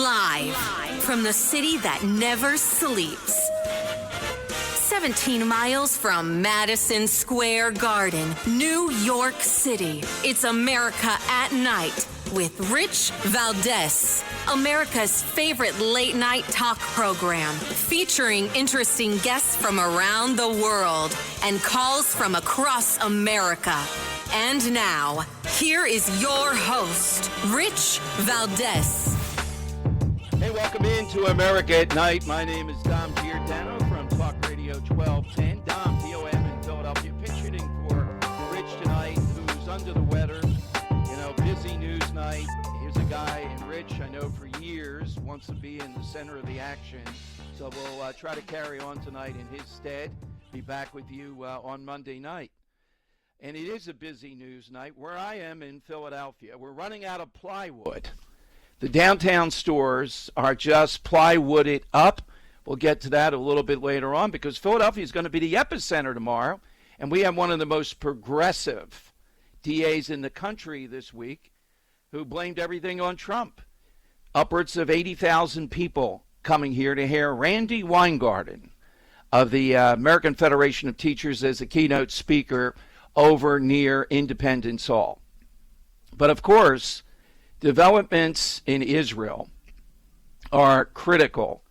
Live from the city that never sleeps. 17 miles from Madison Square Garden, New York City. It's America at Night with Rich Valdez, America's favorite late-night talk program, featuring interesting guests from around the world and calls from across America. And now, here is your host, Rich Valdez. Hey, welcome into America at Night. My name is Dom Giordano from Talk Radio 1210. Dom, DOM in Philadelphia, pinch hitting for Rich tonight, who's under the weather. You know, busy news night. Here's a guy, and Rich, I know for years, wants to be in the center of the action. So we'll try to carry on tonight in his stead. Be back with you on Monday night. And it is a busy news night. Where I am in Philadelphia, we're running out of plywood. The downtown stores are just plywooded up. We'll get to that a little bit later on because Philadelphia is going to be the epicenter tomorrow. And we have one of the most progressive DAs in the country this week who blamed everything on Trump. Upwards of 80,000 people coming here to hear Randy Weingarten of the American Federation of Teachers as a keynote speaker over near Independence Hall. But of course, developments in Israel are critical.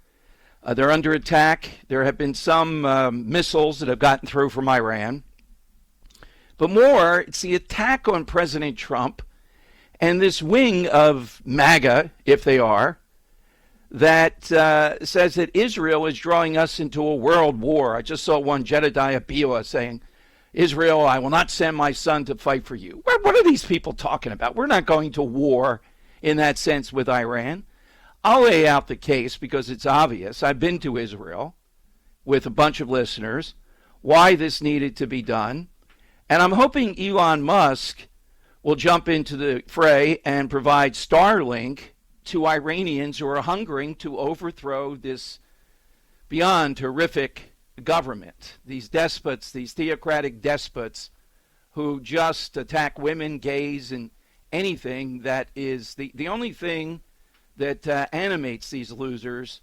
They're under attack. There have been some missiles that have gotten through from Iran. But more, it's the attack on President Trump and this wing of MAGA, if they are, that says that Israel is drawing us into a world war. I just saw one, Jedediah Bila, saying, Israel, I will not send my son to fight for you. What are these people talking about? We're not going to war in that sense with Iran. I'll lay out the case because it's obvious. I've been to Israel with a bunch of listeners, why this needed to be done. And I'm hoping Elon Musk will jump into the fray and provide Starlink to Iranians who are hungering to overthrow this beyond horrific government, these despots, these theocratic despots who just attack women, gays, and anything that is the only thing that animates these losers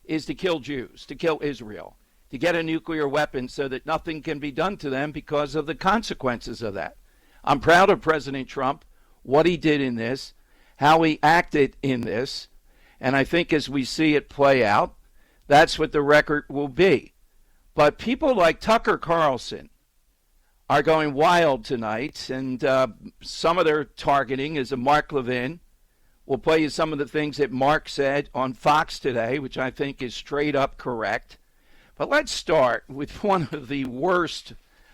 is to kill Jews, to kill Israel, to get a nuclear weapon so that nothing can be done to them because of the consequences of that. I'm proud of President Trump, what he did in this, how he acted in this, and I think as we see it play out, that's what the record will be. But people like Tucker Carlson are going wild tonight, and some of their targeting is a Mark Levin. We'll play you some of the things that Mark said on Fox today, which I think is straight up correct. But let's start with one of the worst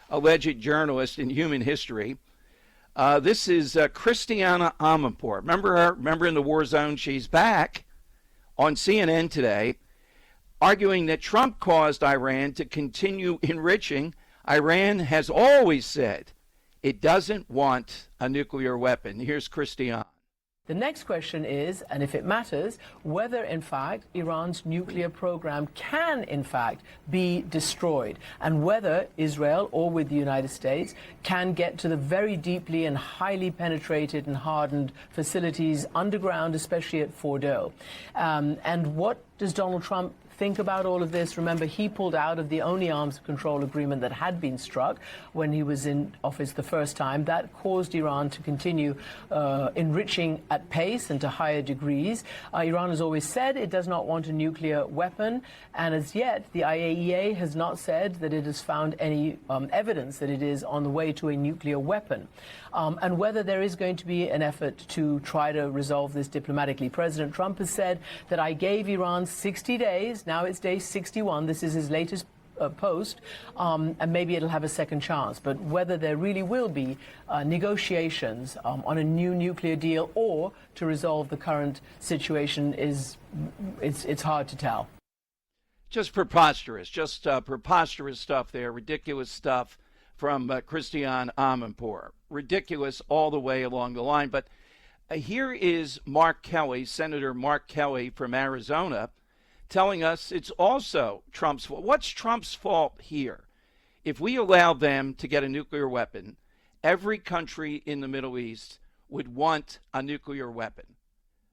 alleged journalists in human history. This is Christiana Amanpour. Remember her? Remember in the war zone? She's back on CNN today, arguing that Trump caused Iran to continue enriching. Iran has always said it doesn't want a nuclear weapon. Here's Christiane. The next question is, and if it matters, whether in fact Iran's nuclear program can in fact be destroyed, and whether Israel, or with the United States, can get to the very deeply and highly penetrated and hardened facilities underground, especially at Fordow. And what does Donald Trump think about all of this? Remember, he pulled out of the only arms control agreement that had been struck when he was in office the first time. That caused Iran to continue enriching at pace and to higher degrees. Iran has always said it does not want a nuclear weapon, and as yet the IAEA has not said that it has found any evidence that it is on the way to a nuclear weapon. And whether there is going to be an effort to try to resolve this diplomatically. President Trump has said that I gave Iran 60 days. Now it's day 61. This is his latest post, and maybe it'll have a second chance. But whether there really will be negotiations on a new nuclear deal or to resolve the current situation it's hard to tell. Just preposterous stuff there, ridiculous stuff from Christiane Amanpour. Ridiculous all the way along the line. But here is Mark Kelly, Senator Mark Kelly from Arizona, telling us it's also Trump's fault. What's Trump's fault here? If we allow them to get a nuclear weapon, every country in the Middle East would want a nuclear weapon.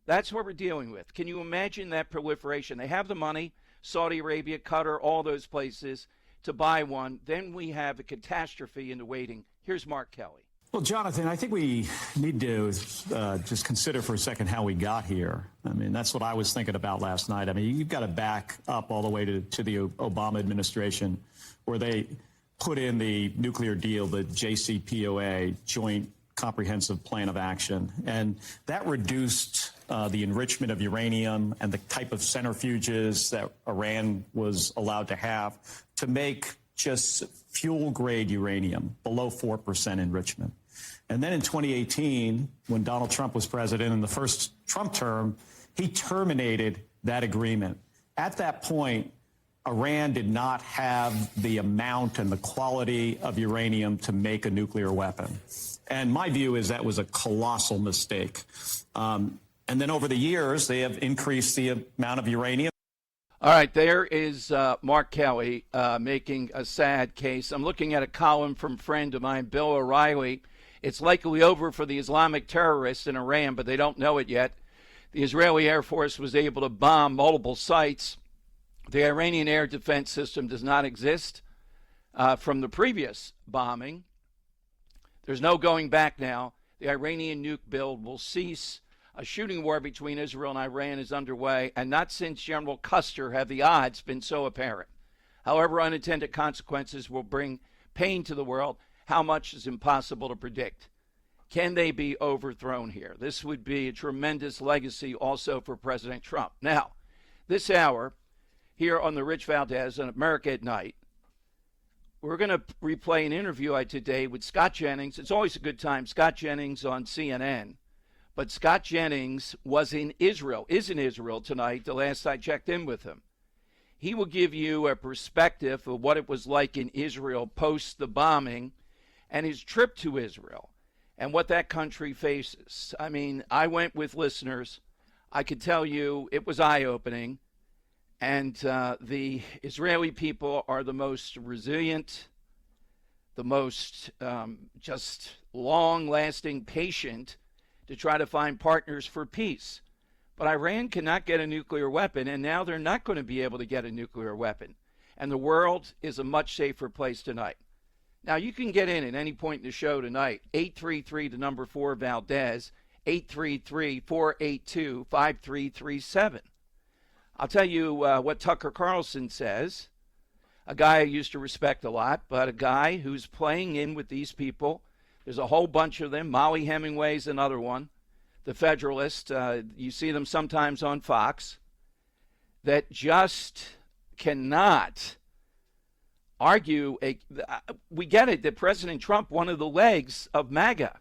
That's what we're dealing with. Can you imagine that proliferation? They have the money, Saudi Arabia, Qatar, all those places, to buy one. Then we have a catastrophe in the waiting. Here's Mark Kelly. Well, Jonathan, I think we need to just consider for a second how we got here. I mean, that's what I was thinking about last night. I mean, you've got to back up all the way to the Obama administration, where they put in the nuclear deal, the JCPOA, Joint Comprehensive Plan of Action. And that reduced the enrichment of uranium and the type of centrifuges that Iran was allowed to have to make just fuel-grade uranium, below 4% enrichment. And then in 2018, when Donald Trump was president in the first Trump term, he terminated that agreement. At that point, Iran did not have the amount and the quality of uranium to make a nuclear weapon. And my view is that was a colossal mistake. And then over the years, they have increased the amount of uranium. All right, there is Mark Kelly making a sad case. I'm looking at a column from a friend of mine, Bill O'Reilly. It's likely over for the Islamic terrorists in Iran, but they don't know it yet. The Israeli Air Force was able to bomb multiple sites. The Iranian air defense system does not exist from the previous bombing. There's no going back now. The Iranian nuke build will cease. A shooting war between Israel and Iran is underway, and not since General Custer have the odds been so apparent. However, unintended consequences will bring pain to the world. How much is impossible to predict. Can they be overthrown here? This would be a tremendous legacy also for President Trump. Now, this hour, here on the Rich Valdez on America at Night, we're going to replay an interview I did today with Scott Jennings. It's always a good time. Scott Jennings on CNN. But Scott Jennings is in Israel tonight, the last I checked in with him. He will give you a perspective of what it was like in Israel post the bombing and his trip to Israel and what that country faces. I mean, I went with listeners. I could tell you it was eye-opening. And the Israeli people are the most resilient, the most just long-lasting, patient to try to find partners for peace. But Iran cannot get a nuclear weapon, and now they're not going to be able to get a nuclear weapon. And the world is a much safer place tonight. Now, you can get in at any point in the show tonight. 833, the number 4, Valdez, 833-482-5337. I'll tell you what Tucker Carlson says, a guy I used to respect a lot, but a guy who's playing in with these people. There's a whole bunch of them. Molly Hemingway's another one. The Federalist, you see them sometimes on Fox, that just cannot argue. We get it that President Trump, one of the legs of MAGA,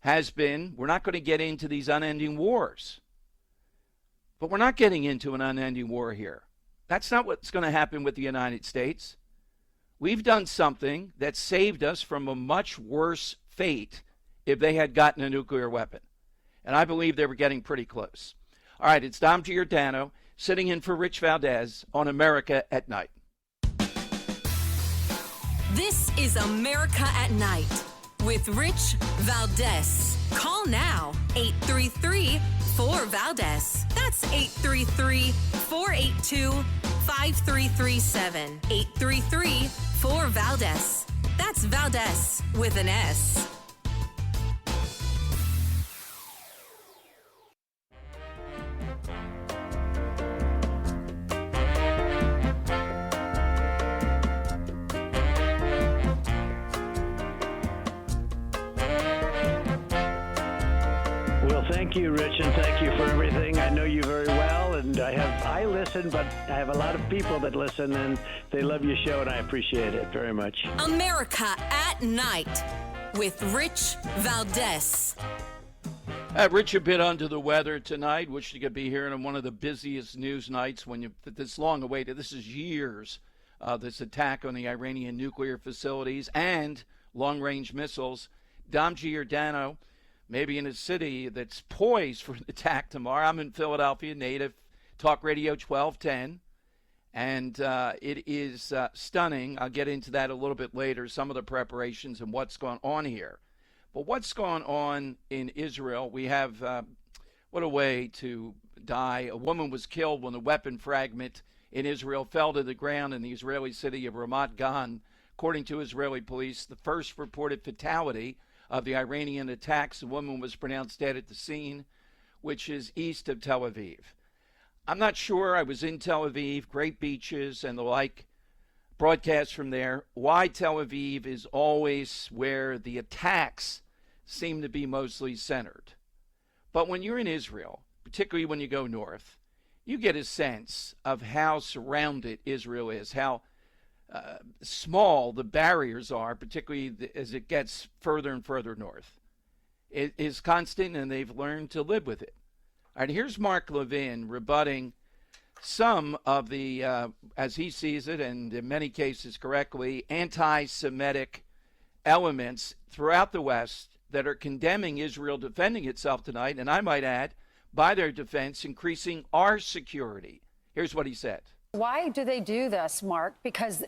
has been, we're not going to get into these unending wars. But we're not getting into an unending war here. That's not what's going to happen with the United States. We've done something that saved us from a much worse fate if they had gotten a nuclear weapon. And I believe they were getting pretty close. All right, it's Dom Giordano sitting in for Rich Valdez on America at Night. This is America at Night with Rich Valdez. Call now, 833-4VALDEZ. That's 833-482-5337. 833-4VALDEZ. That's Valdez with an S. Thank you, Rich, and thank you for everything. I know you very well, and I listen, but I have a lot of people that listen, and they love your show, and I appreciate it very much. America at Night with Rich Valdez. Rich, a bit under the weather tonight. Wish you could be here on one of the busiest news nights when you this long awaited. This is years. This attack on the Iranian nuclear facilities and long-range missiles. Dom Giordano, maybe in a city that's poised for an attack tomorrow. I'm in Philadelphia, native, Talk Radio 1210, and it is stunning. I'll get into that a little bit later, some of the preparations and what's going on here. But what's going on in Israel, we have What a way to die. A woman was killed when a weapon fragment in Israel fell to the ground in the Israeli city of Ramat Gan. According to Israeli police, the first reported fatality of the Iranian attacks. The woman was pronounced dead at the scene, which is east of Tel Aviv. I'm not sure. I was in Tel Aviv, great beaches and the like, broadcast from there. Why Tel Aviv is always where the attacks seem to be mostly centered. But when you're in Israel, particularly when you go north, you get a sense of how surrounded Israel is, how small the barriers are, particularly as it gets further and further north. It is constant, and they've learned to live with it. All right, here's Mark Levin rebutting some of the, as he sees it, and in many cases correctly, anti-Semitic elements throughout the West that are condemning Israel defending itself tonight, and I might add, by their defense, increasing our security. Here's what he said. Why do they do this, Mark? Because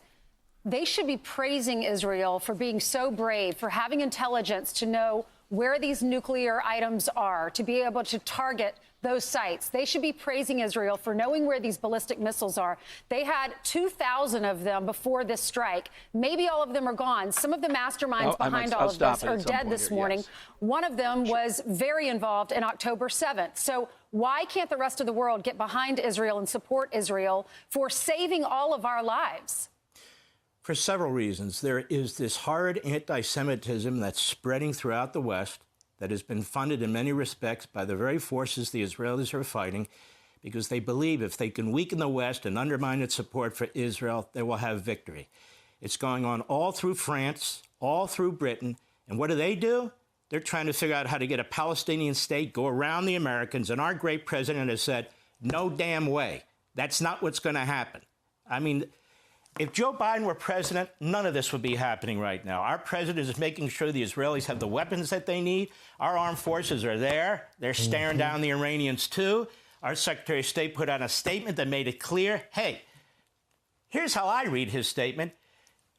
they should be praising Israel for being so brave, for having intelligence to know where these nuclear items are, to be able to target those sites. They should be praising Israel for knowing where these ballistic missiles are. They had 2,000 of them before this strike. Maybe all of them are gone. Some of the masterminds behind all of this are dead this morning. Yes. One of them was very involved in October 7th. So why can't the rest of the world get behind Israel and support Israel for saving all of our lives? For several reasons. There is this horrid anti-Semitism that's spreading throughout the West that has been funded in many respects by the very forces the Israelis are fighting, because they believe if they can weaken the West and undermine its support for Israel, they will have victory. It's going on all through France, all through Britain. And what do? They're trying to figure out how to get a Palestinian state, go around the Americans. And our great president has said, no damn way. That's not what's going to happen. I mean, if Joe Biden were president, none of this would be happening right now. Our president is making sure the Israelis have the weapons that they need. Our armed forces are there. They're staring down the Iranians, too. Our Secretary of State put out a statement that made it clear, hey, here's how I read his statement.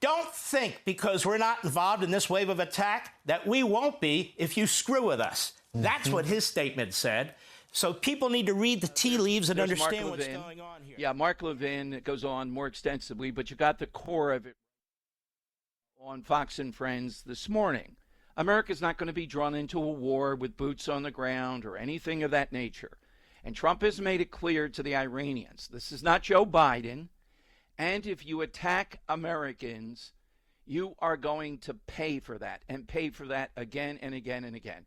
Don't think because we're not involved in this wave of attack that we won't be if you screw with us. That's what his statement said. So people need to read the tea leaves and understand what's going on here. Yeah, Mark Levin goes on more extensively, but you got the core of it on Fox and Friends this morning. America's not going to be drawn into a war with boots on the ground or anything of that nature. And Trump has made it clear to the Iranians, this is not Joe Biden. And if you attack Americans, you are going to pay for that, and pay for that again and again and again.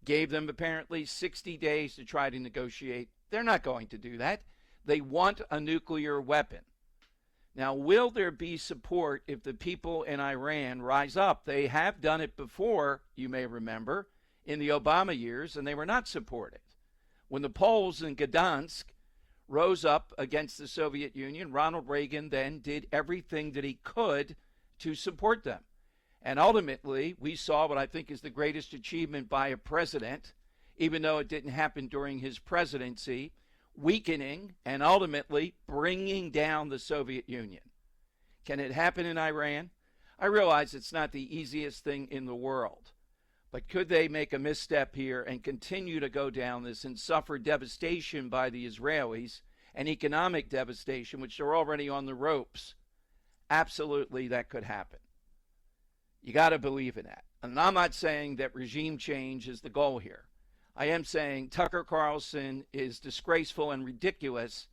Gave them apparently 60 days to try to negotiate. They're not going to do that. They want a nuclear weapon. Now, will there be support if the people in Iran rise up? They have done it before, you may remember, in the Obama years, and they were not supported. When the Poles in Gdansk rose up against the Soviet Union, Ronald Reagan then did everything that he could to support them. And ultimately, we saw what I think is the greatest achievement by a president, even though it didn't happen during his presidency, weakening and ultimately bringing down the Soviet Union. Can it happen in Iran? I realize it's not the easiest thing in the world, but could they make a misstep here and continue to go down this and suffer devastation by the Israelis and economic devastation, which they're already on the ropes? Absolutely, that could happen. You got to believe in that. And I'm not saying that regime change is the goal here. I am saying Tucker Carlson is disgraceful and ridiculous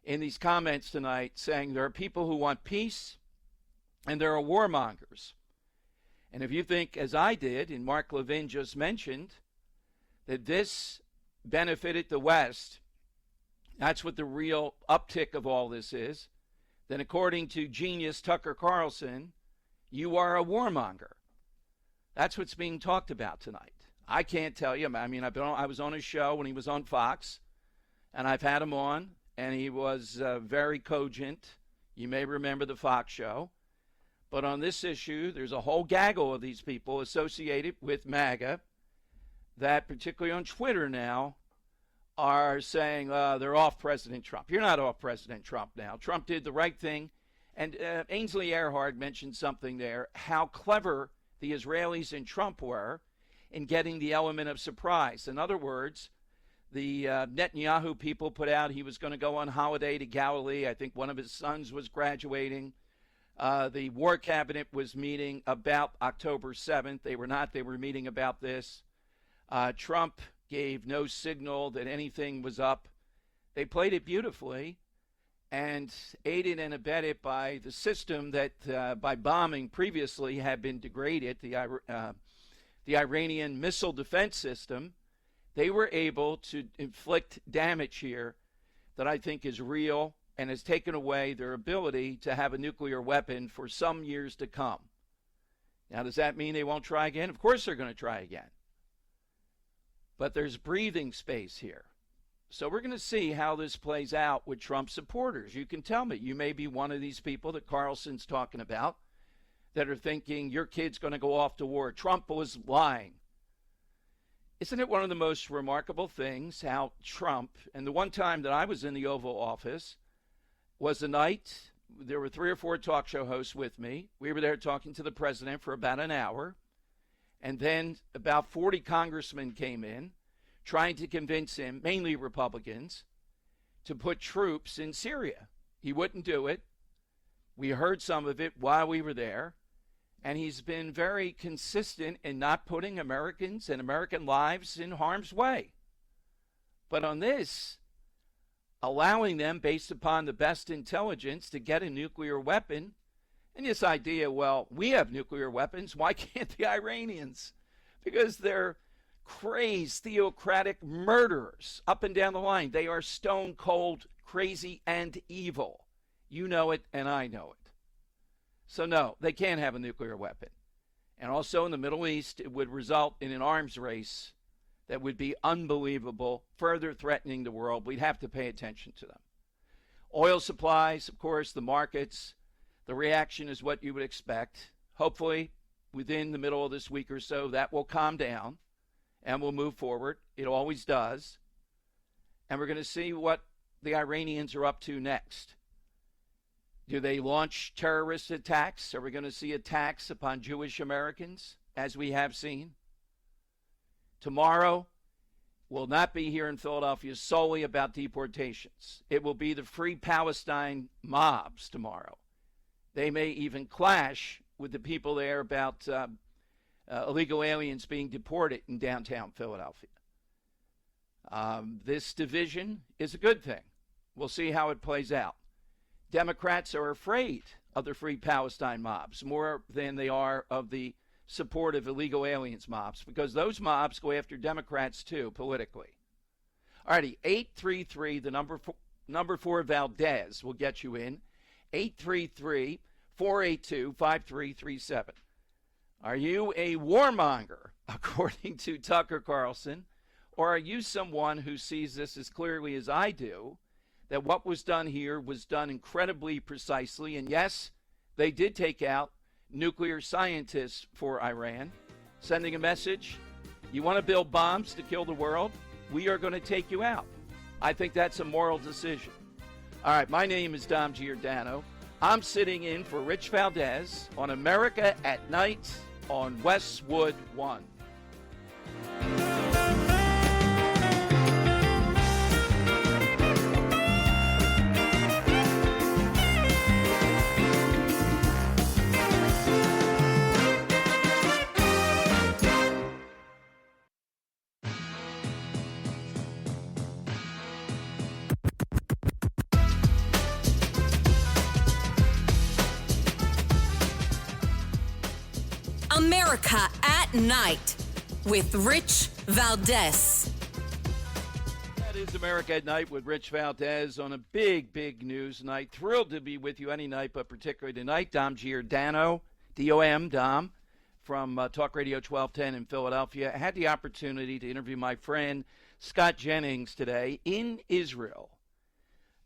in these comments tonight, saying there are people who want peace and there are warmongers. And if you think, as I did, and Mark Levin just mentioned, that this benefited the West, that's what the real uptick of all this is, then according to genius Tucker Carlson, you are a warmonger. That's what's being talked about tonight. I can't tell you. I mean, I was on his show when he was on Fox, and I've had him on, and he was very cogent. You may remember the Fox show. But on this issue, there's a whole gaggle of these people associated with MAGA that, particularly on Twitter now, are saying they're off President Trump. You're not off President Trump now. Trump did the right thing. And Ainsley Earhardt mentioned something there, how clever the Israelis and Trump were in getting the element of surprise. In other words, The Netanyahu people put out he was going to go on holiday to Galilee. I think one of his sons was graduating. The War Cabinet was meeting about October 7th. They were not. They were meeting about this. Trump gave no signal that anything was up. They played it beautifully and aided and abetted by the system that, by bombing previously, had been degraded, the Iranian missile defense system. They were able to inflict damage here that I think is real and has taken away their ability to have a nuclear weapon for some years to come. Now, does that mean they won't try again? Of course they're going to try again. But there's breathing space here. So we're going to see how this plays out with Trump supporters. You can tell me. You may be one of these people that Carlson's talking about that are thinking your kid's going to go off to war. Trump was lying. Isn't it one of the most remarkable things how Trump, and the one time that I was in the Oval Office was the night, there were 3 or 4 talk show hosts with me. We were there talking to the president for about an hour. And then about 40 congressmen came in trying to convince him, mainly Republicans, to put troops in Syria. He wouldn't do it. We heard some of it while we were there. And he's been very consistent in not putting Americans and American lives in harm's way. But on this, allowing them, based upon the best intelligence, to get a nuclear weapon, and this idea, well, we have nuclear weapons, why can't the Iranians? Because they're crazed, theocratic murderers up and down the line. They are stone cold, crazy, and evil. You know it, and I know it. So no, they can't have a nuclear weapon. And also in the Middle East, it would result in an arms race that would be unbelievable, further threatening the world. We'd have to pay attention to them. Oil supplies, of course, the markets, the reaction is what you would expect. Hopefully, within the middle of this week or so, that will calm down and we'll move forward. It always does. And we're going to see what the Iranians are up to next. Do they launch terrorist attacks? Are we going to see attacks upon Jewish Americans, as we have seen? Tomorrow will not be here in Philadelphia solely about deportations. It will be the Free Palestine mobs tomorrow. They may even clash with the people there about illegal aliens being deported in downtown Philadelphia. This division is a good thing. We'll see how it plays out. Democrats are afraid of the Free Palestine mobs more than they are of the support of illegal aliens mobs, because those mobs go after Democrats too, politically. All righty, 833, the number 4 Valdez will get you in. 833-482-5337. Are you a warmonger, according to Tucker Carlson, or are you someone who sees this as clearly as I do, that what was done here was done incredibly precisely, and yes, they did take out nuclear scientists for Iran, sending a message, you want to build bombs to kill the world? We are going to take you out. I think that's a moral decision. All right, my name is Dom Giordano. I'm sitting in for Rich Valdez on America at Night on Westwood One. America at Night with Rich Valdez. That is America at Night with Rich Valdez on a big, big news night. Thrilled to be with you any night, but particularly tonight. Dom Giordano, D-O-M, Dom, from Talk Radio 1210 in Philadelphia. I had the opportunity to interview my friend Scott Jennings today in Israel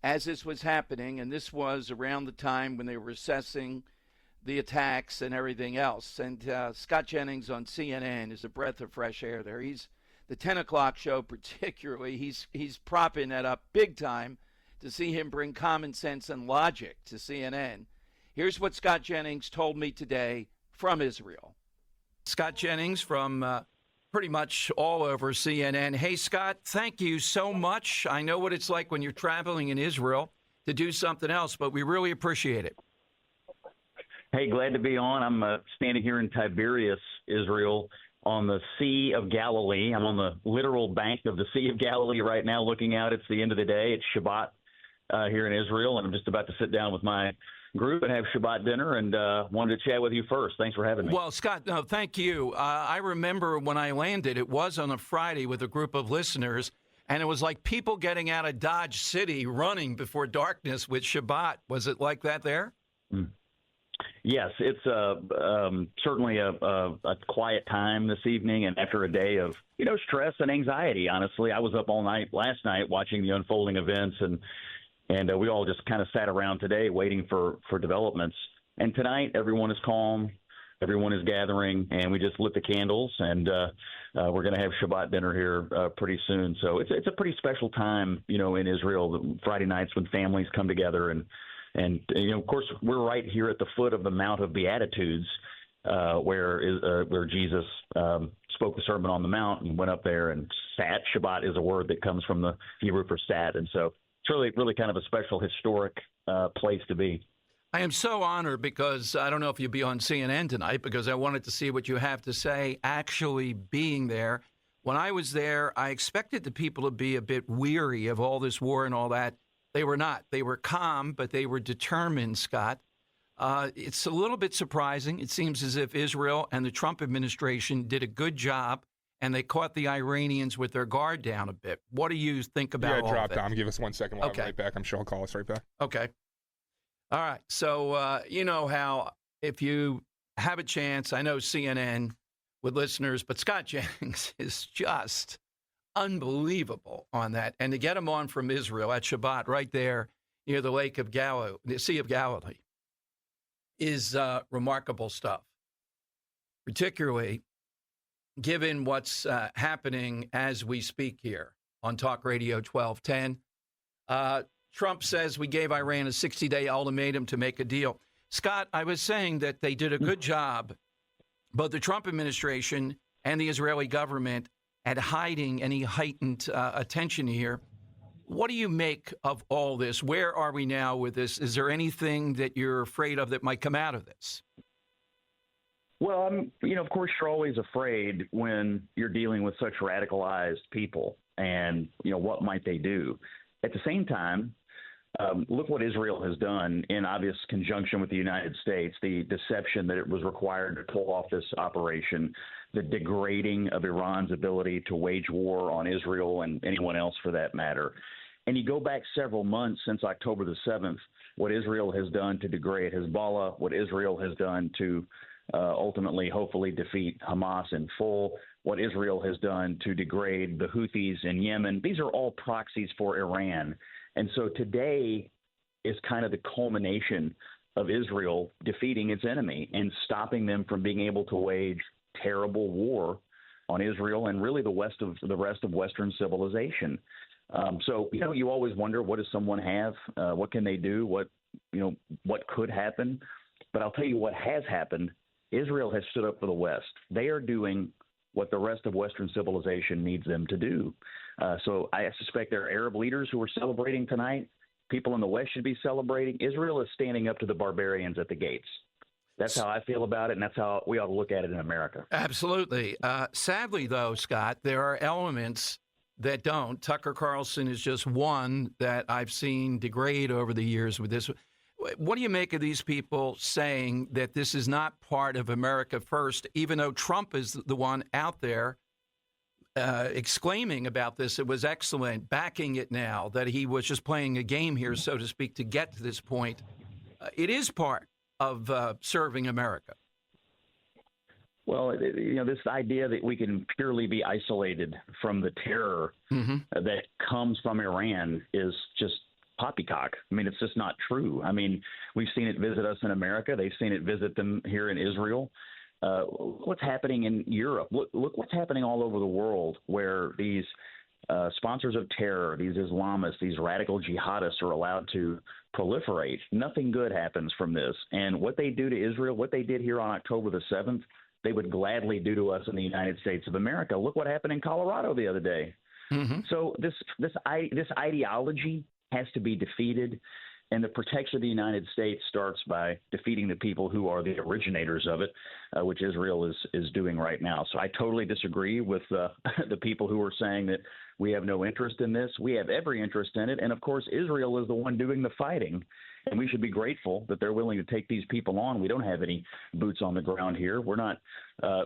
as this was happening, and this was around the time when they were assessing the attacks and everything else. And Scott Jennings on CNN is a breath of fresh air there. He's the 10 o'clock show particularly. He's propping that up big time to see him bring common sense and logic to CNN. Here's what Scott Jennings told me today from Israel. Scott Jennings from pretty much all over CNN. Hey, Scott, thank you so much. I know what it's like when you're traveling in Israel to do something else, but we really appreciate it. Hey, glad to be on. I'm standing here in Tiberias, Israel, on the Sea of Galilee. I'm on the literal bank of the Sea of Galilee right now, looking out. It's the end of the day. It's Shabbat here in Israel, and I'm just about to sit down with my group and have Shabbat dinner, and wanted to chat with you first. Thanks for having me. Well, Scott, no, thank you. I remember when I landed, it was on a Friday with a group of listeners, and it was like people getting out of Dodge City running before darkness with Shabbat. Was it like that there? Yes, it's certainly a quiet time this evening, and after a day of stress and anxiety. Honestly, I was up all night last night watching the unfolding events, and we all just kind of sat around today waiting for developments. And tonight, everyone is calm, everyone is gathering, and we just lit the candles, and we're going to have Shabbat dinner here pretty soon. So it's a pretty special time, in Israel. Friday nights when families come together and of course, we're right here at the foot of the Mount of Beatitudes, where Jesus spoke the Sermon on the Mount and went up there and sat. Shabbat is a word that comes from the Hebrew for sat, and so it's really kind of a special historic place to be. I am so honored because I don't know if you'll be on CNN tonight, because I wanted to see what you have to say actually being there. When I was there, I expected the people to be a bit weary of all this war and all that. They were not. They were calm, but they were determined, Scott. It's a little bit surprising. It seems as if Israel and the Trump administration did a good job, and they caught the Iranians with their guard down a bit. What do you think about all drop of it? Dom. Give us 1 second while I'm right back. I'm sure I'll call us right back. Okay. All right. So you know how if you have a chance, I know CNN with listeners, but Scott Jennings is just unbelievable on that. And to get him on from Israel at Shabbat right there near the Lake of Galilee, the Sea of Galilee, is remarkable stuff, particularly given what's happening as we speak here on Talk Radio 1210. Trump says we gave Iran a 60-day ultimatum to make a deal. Scott, I was saying that they did a good job, both the Trump administration and the Israeli government, at hiding any heightened attention here. What do you make of all this? Where are we now with this? Is there anything that you're afraid of that might come out of this? Well, of course, you're always afraid when you're dealing with such radicalized people, and what might they do? At the same time, look what Israel has done in obvious conjunction with the United States, the deception that it was required to pull off this operation, the degrading of Iran's ability to wage war on Israel and anyone else for that matter. And you go back several months since October the 7th, what Israel has done to degrade Hezbollah, what Israel has done to ultimately, hopefully, defeat Hamas in full, what Israel has done to degrade the Houthis in Yemen. These are all proxies for Iran. And so today is kind of the culmination of Israel defeating its enemy and stopping them from being able to wage terrible war on Israel and really the rest of Western civilization. So you always wonder, what does someone have? What can they do? What could happen? But I'll tell you what has happened. Israel has stood up for the West. They are doing what the rest of Western civilization needs them to do. So I suspect there are Arab leaders who are celebrating tonight. People in the West should be celebrating. Israel is standing up to the barbarians at the gates. That's how I feel about it, and that's how we ought to look at it in America. Absolutely. Sadly, though, Scott, there are elements that don't. Tucker Carlson is just one that I've seen degrade over the years with this. What do you make of these people saying that this is not part of America first, even though Trump is the one out there exclaiming about this? It was excellent, backing it now, that he was just playing a game here, so to speak, to get to this point. It is part of serving America. Well, this idea that we can purely be isolated from the terror that comes from Iran is just poppycock. I mean, it's just not true. I mean, we've seen it visit us in America. They've seen it visit them here in Israel. What's happening in Europe? Look what's happening all over the world, where these sponsors of terror, these Islamists, these radical jihadists are allowed to proliferate. Nothing good happens from this. And what they do to Israel, what they did here on October the 7th, they would gladly do to us in the United States of America. Look what happened in Colorado the other day. So this ideology has to be defeated, and the protection of the United States starts by defeating the people who are the originators of it, which Israel is doing right now. So I totally disagree with the people who are saying that we have no interest in this. We have every interest in it, and of course Israel is the one doing the fighting, and we should be grateful that they're willing to take these people on. We don't have any boots on the ground here. We're not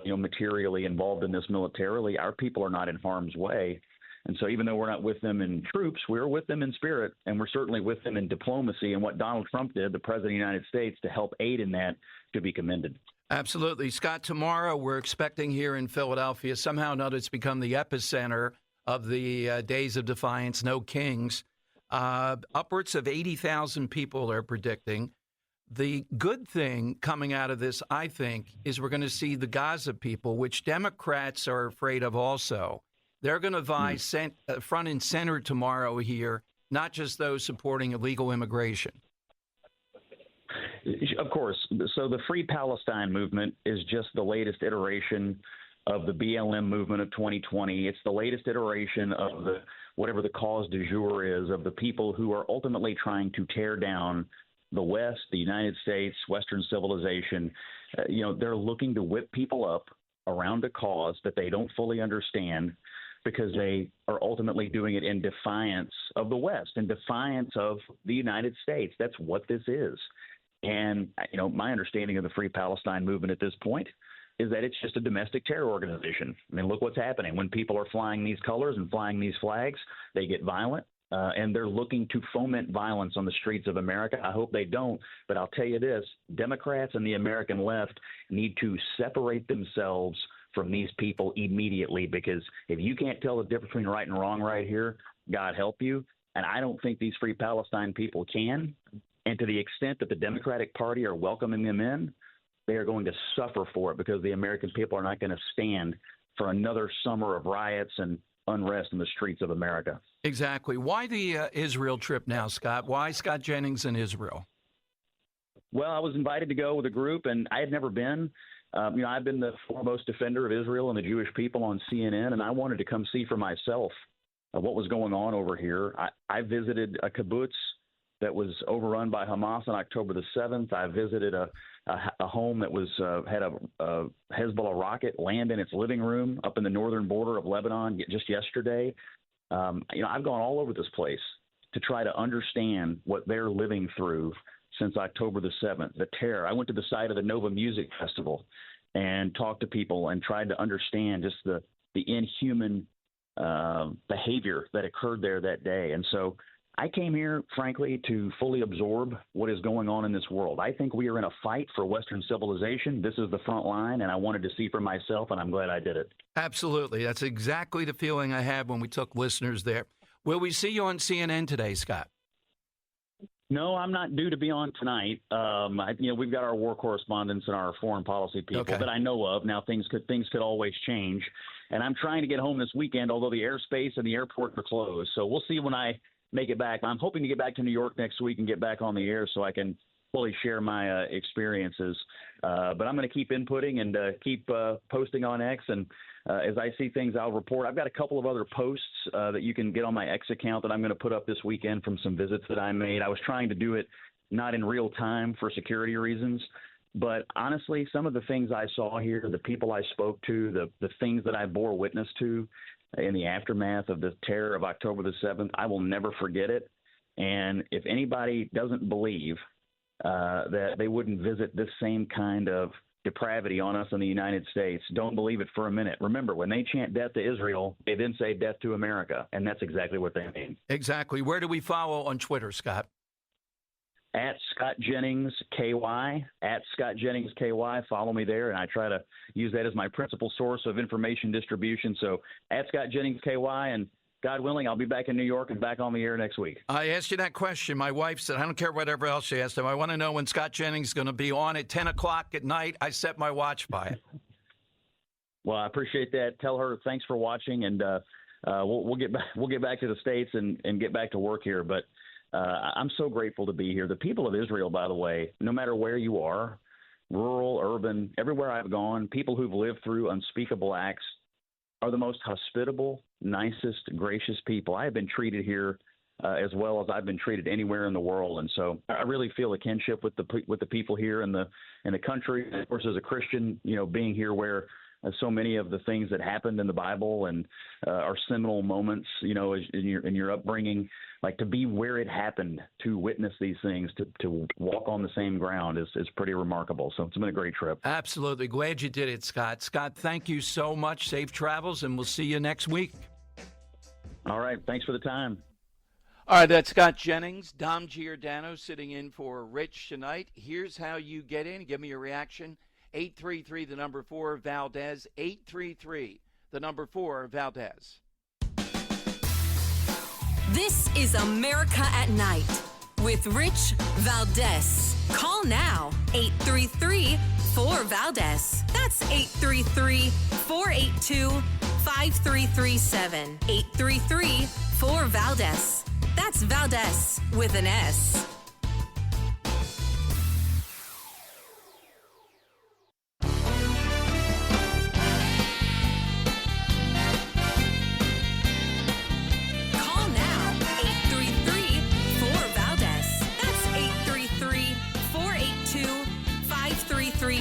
materially involved in this militarily. Our people are not in harm's way. And so even though we're not with them in troops, we're with them in spirit, and we're certainly with them in diplomacy. And what Donald Trump did, the President of the United States, to help aid in that, should be commended. Absolutely. Scott, tomorrow we're expecting here in Philadelphia, somehow or another it's become the epicenter of the Days of Defiance, No Kings. Upwards of 80,000 people are predicting. The good thing coming out of this, I think, is we're going to see the Gaza people, which Democrats are afraid of also. They're going to vie front and center tomorrow here, not just those supporting illegal immigration. Of course. So the Free Palestine movement is just the latest iteration of the BLM movement of 2020. It's the latest iteration of whatever the cause du jour is, of the people who are ultimately trying to tear down the West, the United States, Western civilization. They're looking to whip people up around a cause that they don't fully understand, because they are ultimately doing it in defiance of the West, in defiance of the United States. That's what this is. And, my understanding of the Free Palestine movement at this point is that it's just a domestic terror organization. I mean, look what's happening. When people are flying these colors and flying these flags, they get violent, and they're looking to foment violence on the streets of America. I hope they don't, but I'll tell you this, Democrats and the American left need to separate themselves from these people immediately, because if you can't tell the difference between right and wrong right here, God help you. And I don't think these Free Palestine people can. And to the extent that the Democratic Party are welcoming them in, they are going to suffer for it, because the American people are not going to stand for another summer of riots and unrest in the streets of America. Exactly. Why the Israel trip now, Scott? Why Scott Jennings in Israel? Well, I was invited to go with a group, and I had never been. I've been the foremost defender of Israel and the Jewish people on CNN, and I wanted to come see for myself what was going on over here. I visited a kibbutz that was overrun by Hamas on October the 7th. I visited a home that was had a Hezbollah rocket land in its living room up in the northern border of Lebanon just yesterday. I've gone all over this place to try to understand what they're living through since October the 7th, the terror. I went to the site of the Nova Music Festival and talked to people and tried to understand just the inhuman behavior that occurred there that day. And so I came here, frankly, to fully absorb what is going on in this world. I think we are in a fight for Western civilization. This is the front line, and I wanted to see for myself, and I'm glad I did it. Absolutely. That's exactly the feeling I had when we took listeners there. Will we see you on CNN today, Scott? No, I'm not due to be on tonight. We've got our war correspondents and our foreign policy people that I know of. Now, things could always change, and I'm trying to get home this weekend, although the airspace and the airport are closed. So we'll see when I make it back. I'm hoping to get back to New York next week and get back on the air so I can fully share my experiences. But I'm going to keep inputting and keep posting on X. And as I see things, I'll report. I've got a couple of other posts that you can get on my X account that I'm going to put up this weekend from some visits that I made. I was trying to do it not in real time for security reasons. But honestly, some of the things I saw here, the people I spoke to, the things that I bore witness to in the aftermath of the terror of October the 7th, I will never forget it. And if anybody doesn't believe that they wouldn't visit this same kind of depravity on us in the United States, don't believe it for a minute. Remember, when they chant death to Israel, they then say death to America, and that's exactly what they mean. Exactly. Where do we follow on Twitter, Scott? At Scott Jennings KY, at Scott Jennings KY. Follow me there, and I try to use that as my principal source of information distribution. So at Scott Jennings KY, and God willing, I'll be back in New York and back on the air next week. I asked you that question. My wife said, I don't care whatever else she asked him. I want to know when Scott Jennings is going to be on at 10 o'clock at night. I set my watch by it. Well, I appreciate that. Tell her thanks for watching, and we'll get back to the States and get back to work here. But I'm so grateful to be here. The people of Israel, by the way, no matter where you are, rural, urban, everywhere I've gone, people who've lived through unspeakable acts are the most hospitable, nicest, gracious people. I have been treated here as well as I've been treated anywhere in the world, and so I really feel a kinship with the people here in the country. And of course, as a Christian, being here where so many of the things that happened in the Bible and are seminal moments, in your upbringing, like to be where it happened, to witness these things, to walk on the same ground is pretty remarkable. So it's been a great trip. Absolutely. Glad you did it, Scott. Scott, thank you so much. Safe travels, and we'll see you next week. All right. Thanks for the time. All right, that's Scott Jennings. Dom Giordano sitting in for Rich tonight. Here's how you get in. Give me your reaction. 833, the number 4, Valdez. 833, the number 4, Valdez. This is America at Night with Rich Valdez. Call now, 833-4-VALDEZ. That's 833-482-5337. 833-4-VALDEZ. That's Valdez with an S.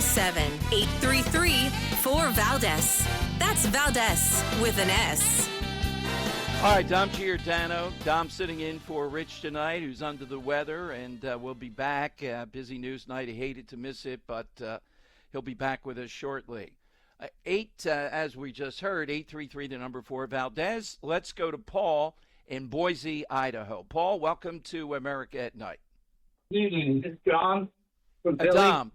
Seven 833-4-VALDEZ. That's Valdez with an S. All right, Dom Giordano. Dom sitting in for Rich tonight, who's under the weather, and we'll be back. Busy news night. He hated to miss it, but he'll be back with us shortly. As we just heard, 833, the number 4, Valdez. Let's go to Paul in Boise, Idaho. Paul, welcome to America at Night. Good evening. This is John. Dom,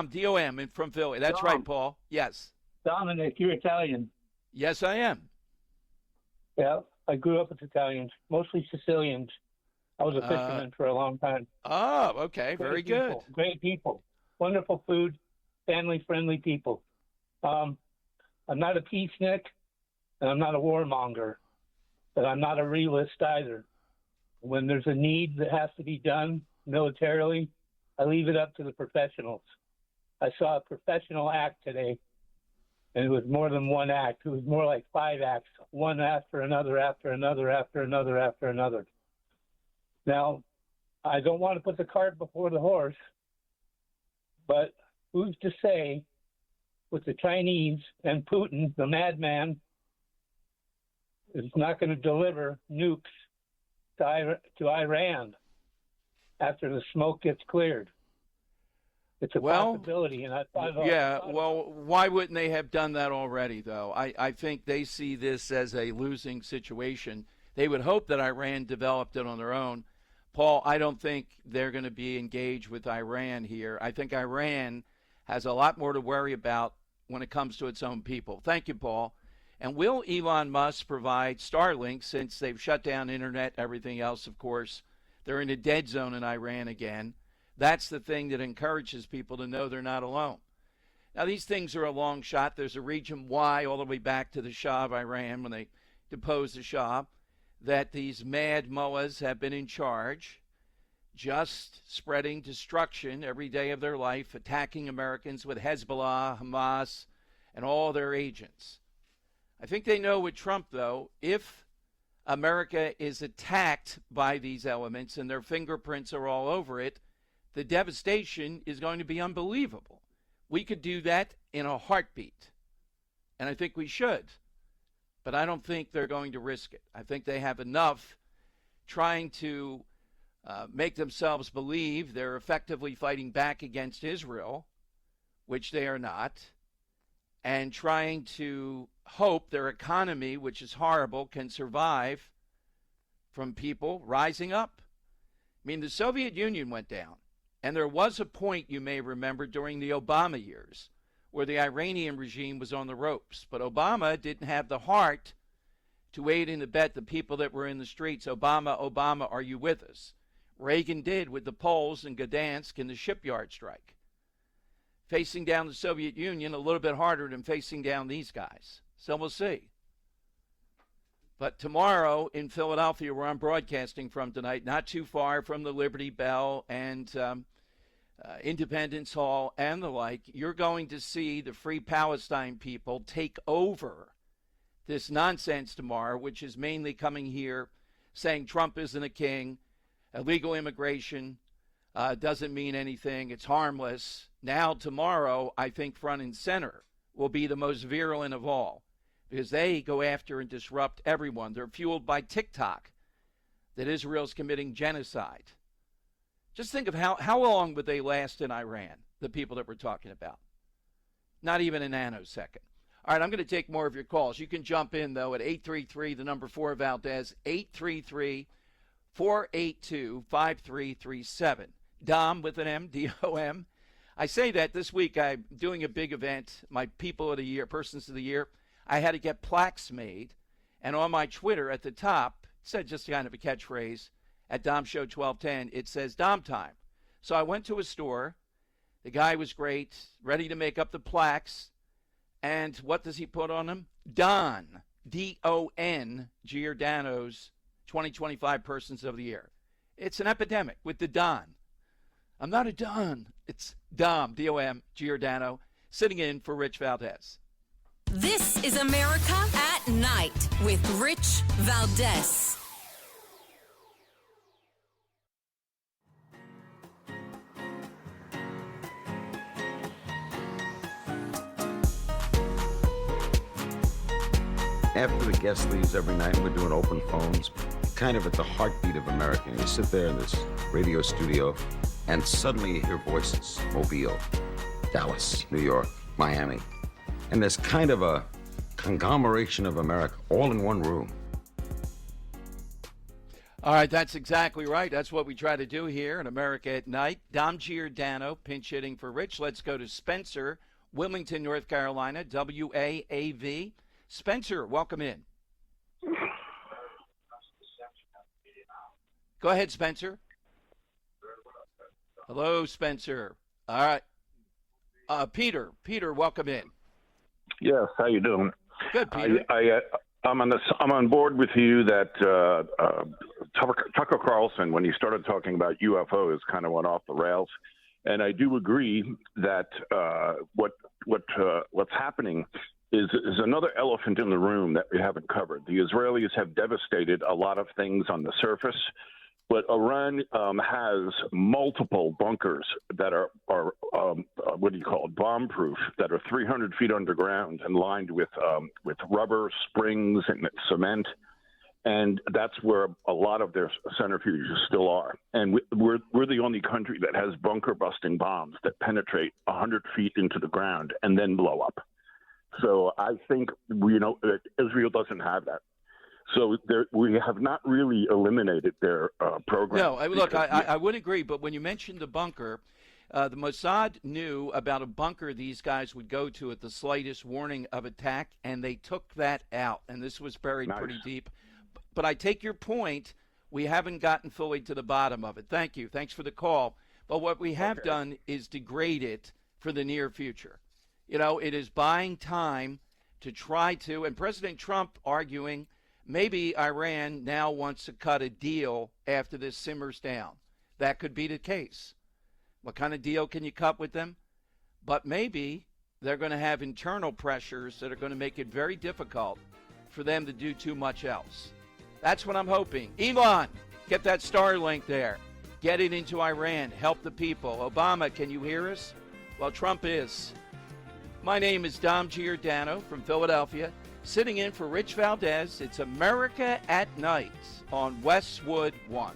D-O-M, and from Philly. That's right, Paul. Yes. Dominic, you're Italian. Yes, I am. Yeah, I grew up with Italians, mostly Sicilians. I was a fisherman for a long time. Oh, okay. Very good. Great people. Wonderful food, family-friendly people. I'm not a peacenik, and I'm not a warmonger, but I'm not a realist either. When there's a need that has to be done militarily, I leave it up to the professionals. I saw a professional act today, and it was more than one act. It was more like 5 acts, one after another, after another, after another, after another. Now, I don't want to put the cart before the horse, but who's to say with the Chinese and Putin, the madman, is not going to deliver nukes to Iran after the smoke gets cleared? It's a possibility, and I thought. Why wouldn't they have done that already, though? I think they see this as a losing situation. They would hope that Iran developed it on their own. Paul, I don't think they're going to be engaged with Iran here. I think Iran has a lot more to worry about when it comes to its own people. Thank you, Paul. And will Elon Musk provide Starlink, since they've shut down internet, everything else, of course? They're in a dead zone in Iran again. That's the thing that encourages people to know they're not alone. Now, these things are a long shot. There's a reason why, all the way back to the Shah of Iran, when they deposed the Shah, that these mad mullahs have been in charge, just spreading destruction every day of their life, attacking Americans with Hezbollah, Hamas, and all their agents. I think they know with Trump, though, if America is attacked by these elements and their fingerprints are all over it, the devastation is going to be unbelievable. We could do that in a heartbeat, and I think we should. But I don't think they're going to risk it. I think they have enough trying to make themselves believe they're effectively fighting back against Israel, which they are not, and trying to hope their economy, which is horrible, can survive from people rising up. I mean, the Soviet Union went down, and there was a point, you may remember, during the Obama years where the Iranian regime was on the ropes. But Obama didn't have the heart to aid and abet the people that were in the streets. Obama, are you with us? Reagan did with the Poles in Gdansk and the shipyard strike. Facing down the Soviet Union a little bit harder than facing down these guys. So we'll see. But tomorrow in Philadelphia, where I'm broadcasting from tonight, not too far from the Liberty Bell and Independence Hall, and the like, you're going to see the Free Palestine people take over this nonsense tomorrow, which is mainly coming here saying Trump isn't a king, illegal immigration doesn't mean anything, it's harmless. Now, tomorrow, I think front and center will be the most virulent of all, because they go after and disrupt everyone. They're fueled by TikTok, that Israel's committing genocide. Just think of how long would they last in Iran, the people that we're talking about? Not even a nanosecond. All right, I'm going to take more of your calls. You can jump in, though, at 833, the number 4 Valdez, 833-482-5337. Dom with an M, D-O-M. I say that this week I'm doing a big event, my People of the Year, Persons of the Year. I had to get plaques made, and on my Twitter at the top, it said just kind of a catchphrase, at Dom Show 1210, it says Dom Time. So I went to a store. The guy was great, ready to make up the plaques. And what does he put on them? Don, D-O-N, Giordano's 2025 Persons of the Year. It's an epidemic with the Don. I'm not a Don. It's Dom, D-O-M, Giordano, sitting in for Rich Valdez. This is America at Night with Rich Valdez. After the guest leaves every night, we're doing open phones, kind of at the heartbeat of America. And you sit there in this radio studio, and suddenly you hear voices. Mobile, Dallas, New York, Miami. And there's kind of a conglomeration of America, all in one room. All right, that's exactly right. That's what we try to do here in America at Night. Dom Giordano, pinch hitting for Rich. Let's go to Spencer, Wilmington, North Carolina, WAAV. Spencer, welcome in. Go ahead, Spencer. Hello, Spencer. All right. Peter, welcome in. Yes, how you doing? Good, Peter. I'm on board with you that Tucker Carlson, when he started talking about UFOs, kind of went off the rails, and I do agree that what's happening is another elephant in the room that we haven't covered. The Israelis have devastated a lot of things on the surface, but Iran has multiple bunkers that are bomb-proof, that are 300 feet underground and lined with rubber springs and cement, and that's where a lot of their centrifuges still are. And we're the only country that has bunker-busting bombs that penetrate 100 feet into the ground and then blow up. So I think that Israel doesn't have that. So we have not really eliminated their program. No, look, I would agree. But when you mentioned the bunker, the Mossad knew about a bunker these guys would go to at the slightest warning of attack, and they took that out. And this was buried pretty deep. But I take your point. We haven't gotten fully to the bottom of it. Thank you. Thanks for the call. But what we have done is degrade it for the near future. It is buying time to try to, and President Trump arguing maybe Iran now wants to cut a deal after this simmers down. That could be the case. What kind of deal can you cut with them? But maybe they're going to have internal pressures that are going to make it very difficult for them to do too much else. That's what I'm hoping. Elon, get that Starlink there. Get it into Iran. Help the people. Obama, can you hear us? Well, Trump is. My name is Dom Giordano from Philadelphia, sitting in for Rich Valdez. It's America at Night on Westwood One.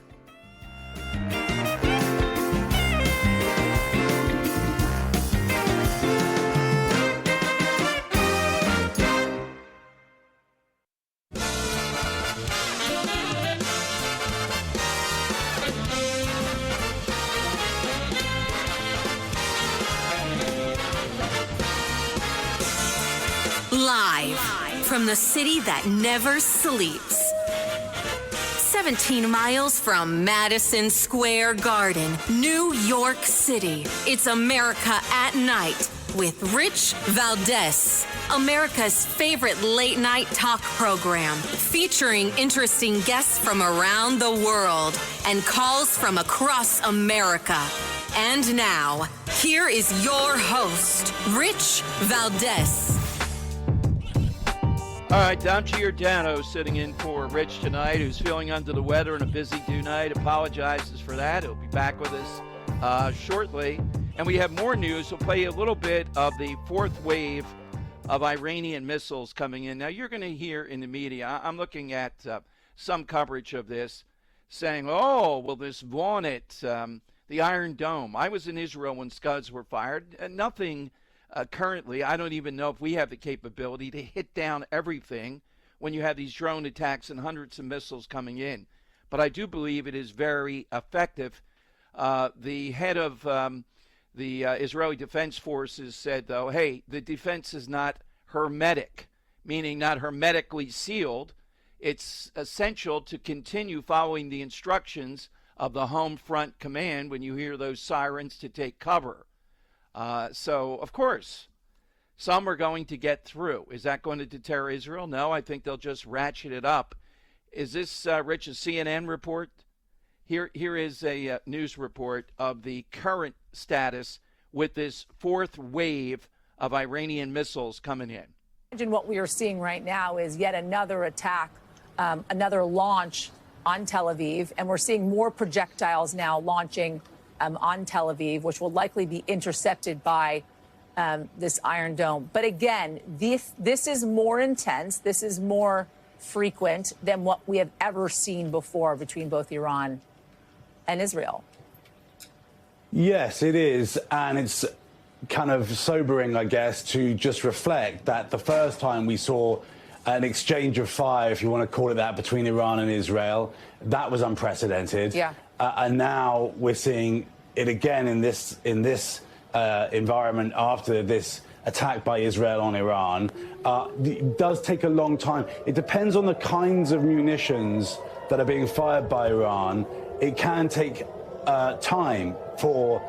Live from the city that never sleeps. 17 miles from Madison Square Garden, New York City. It's America at Night with Rich Valdez. America's favorite late night talk program featuring interesting guests from around the world and calls from across America. And now, here is your host, Rich Valdez. All right, Dom Giordano sitting in for Rich tonight, who's feeling under the weather and a busy due night. Apologizes for that. He'll be back with us shortly. And we have more news. We'll play a little bit of the fourth wave of Iranian missiles coming in. Now, you're going to hear in the media, I'm looking at some coverage of this, saying, oh, well, this vaunted, the Iron Dome. I was in Israel when Scuds were fired. Nothing currently, I don't even know if we have the capability to hit down everything when you have these drone attacks and hundreds of missiles coming in. But I do believe it is very effective. The head of the Israeli Defense Forces said, though, hey, the defense is not hermetic, meaning not hermetically sealed. It's essential to continue following the instructions of the home front command when you hear those sirens to take cover. So, of course, some are going to get through. Is that going to deter Israel? No, I think they'll just ratchet it up. Is this, Rich, a CNN report? Here is a news report of the current status with this fourth wave of Iranian missiles coming in. Imagine what we are seeing right now is yet another attack, another launch on Tel Aviv, and we're seeing more projectiles now launching on Tel Aviv, which will likely be intercepted by this Iron Dome. But again, this is more intense. This is more frequent than what we have ever seen before between both Iran and Israel. Yes, it is. And it's kind of sobering, I guess, to just reflect that the first time we saw an exchange of fire, if you want to call it that, between Iran and Israel, that was unprecedented. Yeah. And now we're seeing it again in this environment after this attack by Israel on Iran. It does take a long time. It depends on the kinds of munitions that are being fired by Iran. It can take time for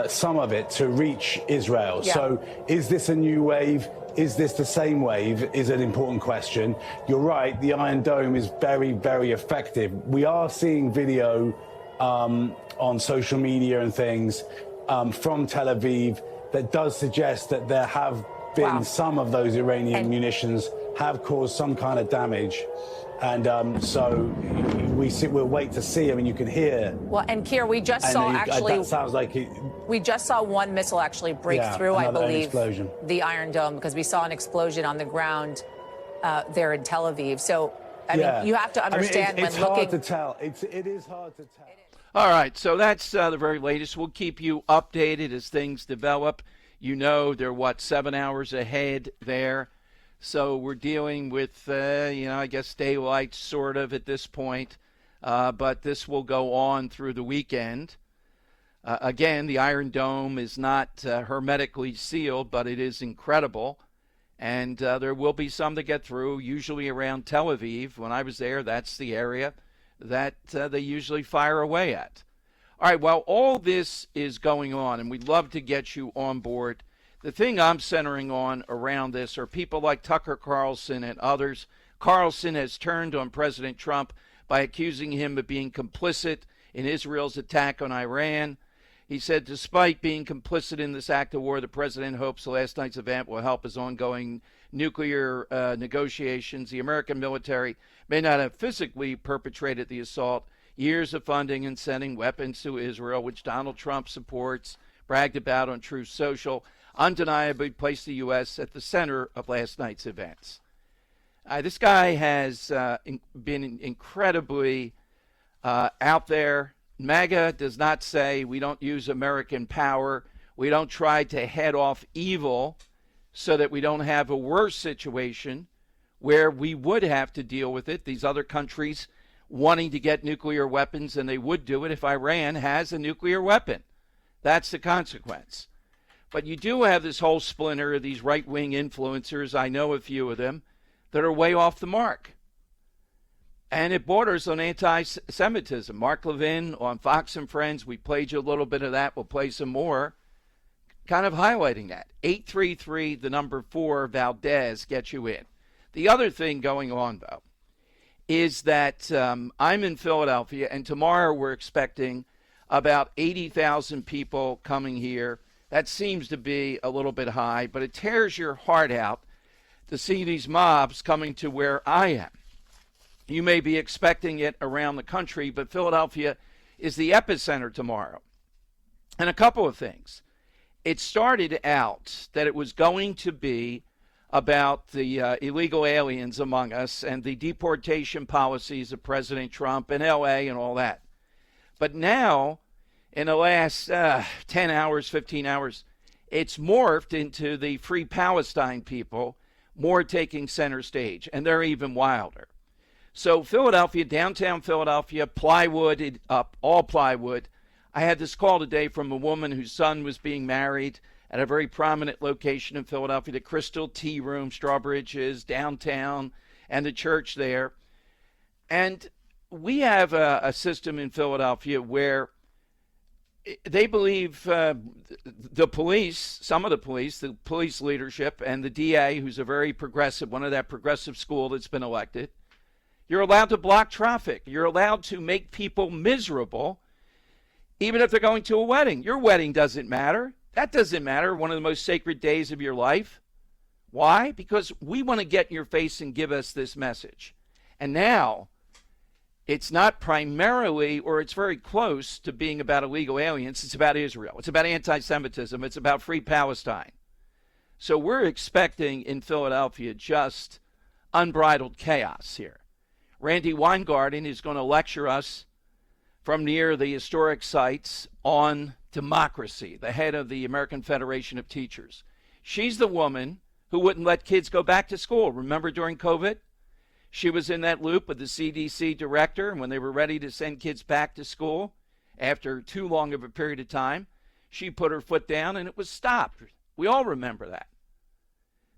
some of it to reach Israel. Yeah. So is this a new wave? Is this the same wave is an important question. You're right, the Iron Dome is very, very effective. We are seeing video on social media and things from Tel Aviv that does suggest that there have been some of those Iranian munitions have caused some kind of damage. And so we'll wait to see. I mean, you can hear. Well, and Keir, we just saw actually. That sounds like we just saw one missile actually break through, I believe, the Iron Dome, because we saw an explosion on the ground there in Tel Aviv. So, I mean, you have to understand it's when looking. It's hard to tell. It is hard to tell. All right, so that's the very latest. We'll keep you updated as things develop. You know, they're 7 hours ahead there. So we're dealing with, I guess daylight sort of at this point. But this will go on through the weekend. Again, the Iron Dome is not hermetically sealed, but it is incredible. And there will be some that get through, usually around Tel Aviv. When I was there, that's the area that they usually fire away at. All right, well, all this is going on, and we'd love to get you on board. The thing I'm centering on around this are people like Tucker Carlson and others. Carlson has turned on President Trump by accusing him of being complicit in Israel's attack on Iran. He said, despite being complicit in this act of war, the president hopes last night's event will help his ongoing nuclear negotiations. The American military may not have physically perpetrated the assault. Years of funding and sending weapons to Israel, which Donald Trump supports, bragged about on Truth Social, undeniably placed the U.S. at the center of last night's events. This guy has been incredibly out there. MAGA does not say we don't use American power. We don't try to head off evil so that we don't have a worse situation where we would have to deal with it. These other countries wanting to get nuclear weapons, and they would do it if Iran has a nuclear weapon. That's the consequence. But you do have this whole splinter of these right-wing influencers, I know a few of them, that are way off the mark. And it borders on anti-Semitism. Mark Levin on Fox and Friends, we played you a little bit of that. We'll play some more, kind of highlighting that. 833, the number 4, Valdez, gets you in. The other thing going on, though, is that I'm in Philadelphia, and tomorrow we're expecting about 80,000 people coming here. That seems to be a little bit high, but it tears your heart out to see these mobs coming to where I am. You may be expecting it around the country, but Philadelphia is the epicenter tomorrow. And a couple of things. It started out that it was going to be about the illegal aliens among us and the deportation policies of President Trump and L.A. and all that. But now, in the last 10 hours, 15 hours, it's morphed into the Free Palestine people more taking center stage, and they're even wilder. So Philadelphia, downtown Philadelphia, plywood up, all plywood. I had this call today from a woman whose son was being married at a very prominent location in Philadelphia, the Crystal Tea Room, Strawbridge's, downtown, and the church there. And we have a system in Philadelphia where they believe the police, some of the police leadership, and the DA, who's a very progressive, one of that progressive school that's been elected, you're allowed to block traffic. You're allowed to make people miserable, even if they're going to a wedding. Your wedding doesn't matter. That doesn't matter. One of the most sacred days of your life. Why? Because we want to get in your face and give us this message. And now, it's not primarily, or it's very close to being about illegal aliens. It's about Israel. It's about anti-Semitism. It's about Free Palestine. So we're expecting in Philadelphia just unbridled chaos here. Randy Weingarten is going to lecture us from near the historic sites on democracy, the head of the American Federation of Teachers. She's the woman who wouldn't let kids go back to school. Remember during COVID? She was in that loop with the CDC director, and when they were ready to send kids back to school after too long of a period of time, she put her foot down and it was stopped. We all remember that.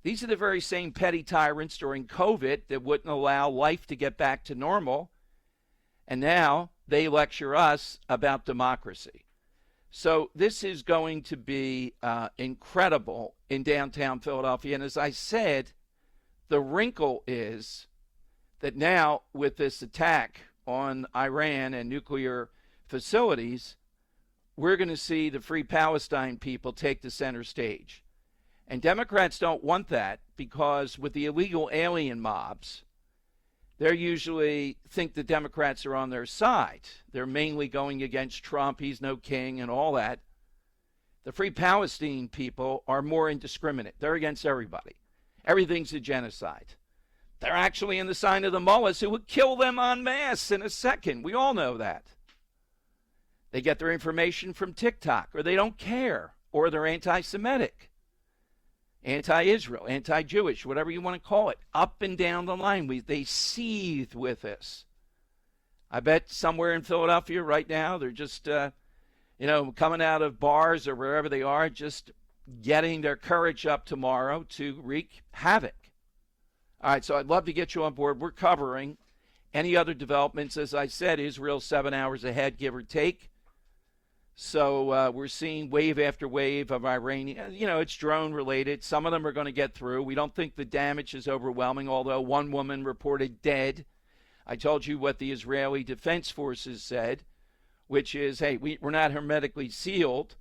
These are the very same petty tyrants during COVID that wouldn't allow life to get back to normal, and now they lecture us about democracy. So this is going to be incredible in downtown Philadelphia. And as I said, the wrinkle is that now with this attack on Iran and nuclear facilities, we're going to see the Free Palestine people take the center stage. And Democrats don't want that because with the illegal alien mobs, they usually think the Democrats are on their side. They're mainly going against Trump, he's no king, and all that. The Free Palestine people are more indiscriminate. They're against everybody. Everything's a genocide. They're actually in the sign of the mullahs who would kill them en masse in a second. We all know that. They get their information from TikTok, or they don't care, or they're anti-Semitic, anti-Israel, anti-Jewish, whatever you want to call it, up and down the line. They seethe with this. I bet somewhere in Philadelphia right now, they're just, coming out of bars or wherever they are, just getting their courage up tomorrow to wreak havoc. All right, so I'd love to get you on board. We're covering any other developments. As I said, Israel's 7 hours ahead, give or take. So we're seeing wave after wave of Iranian, it's drone related. Some of them are going to get through. We don't think the damage is overwhelming, although one woman reported dead. I told you what the Israeli Defense Forces said, which is, hey, we're not hermetically sealed,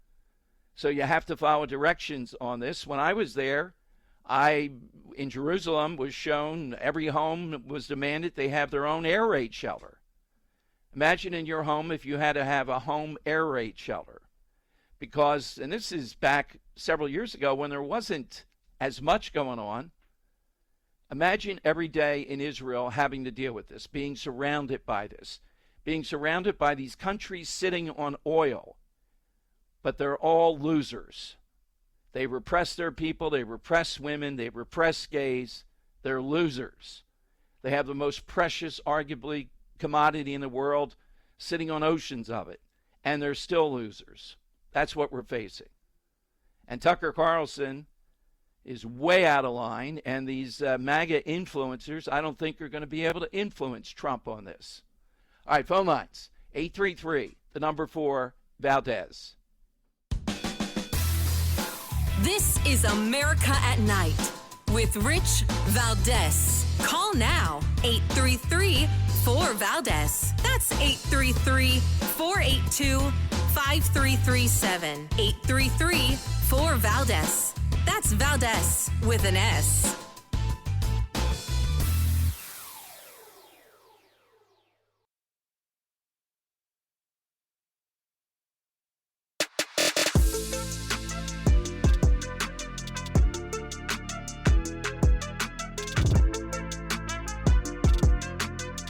so you have to follow directions on this. When I was there, in Jerusalem was shown, every home was demanded they have their own air raid shelter. Imagine in your home if you had to have a home air raid shelter. Because, and this is back several years ago when there wasn't as much going on. Imagine every day in Israel having to deal with this, being surrounded by this, being surrounded by these countries sitting on oil. But they're all losers. They repress their people, they repress women, they repress gays. They're losers. They have the most precious, arguably, commodity in the world, sitting on oceans of it, and they're still losers. That's what we're facing. And Tucker Carlson is way out of line, and these MAGA influencers, I don't think are going to be able to influence Trump on this. All right, phone lines, 833, the number 4, Valdez. This is America at Night with Rich Valdez. Call now, 833-4-VALDEZ. That's 833-482-5790. 5337 833 4Valdez. That's Valdez with an S.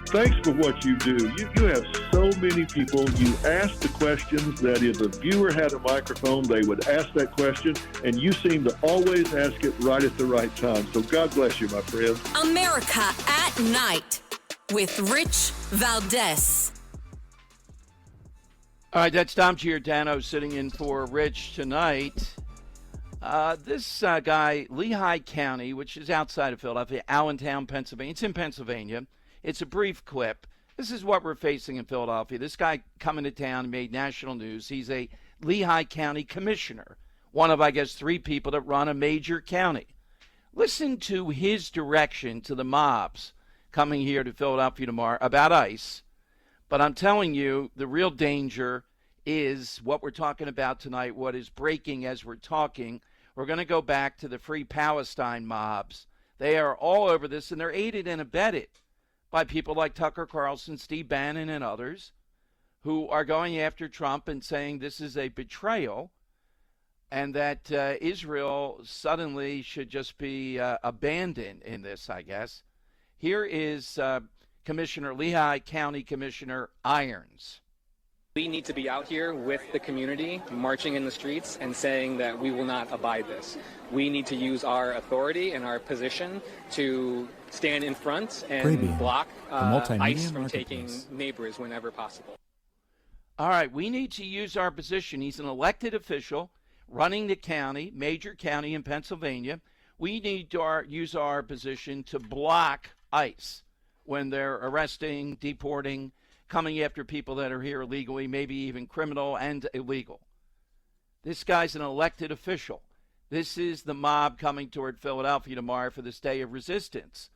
Thanks for what you do. You have so many people. You ask the questions that if a viewer had a microphone, they would ask that question, and you seem to always ask it right at the right time. So God bless you, my friend. America at Night with Rich Valdez. All right, that's Dom Giordano sitting in for Rich tonight. This guy, Lehigh County, which is outside of Philadelphia, Allentown, Pennsylvania. It's in Pennsylvania. It's a brief clip. This is what we're facing in Philadelphia. This guy coming to town made national news. He's a Lehigh County commissioner, one of, I guess, 3 people that run a major county. Listen to his direction to the mobs coming here to Philadelphia tomorrow about ICE. But I'm telling you, the real danger is what we're talking about tonight, what is breaking as we're talking. We're going to go back to the Free Palestine mobs. They are all over this, and they're aided and abetted by people like Tucker Carlson, Steve Bannon, and others who are going after Trump and saying this is a betrayal and that Israel suddenly should just be abandoned in this, I guess. Here is Commissioner, Lehigh County Commissioner Irons. We need to be out here with the community, marching in the streets and saying that we will not abide this. We need to use our authority and our position to stand in front and block ICE from taking neighbors whenever possible. All right, we need to use our position. He's an elected official running the county, major county in Pennsylvania. We need to use our position to block ICE when they're arresting, deporting, coming after people that are here illegally, maybe even criminal and illegal. This guy's an elected official. This is the mob coming toward Philadelphia tomorrow for this day of resistance.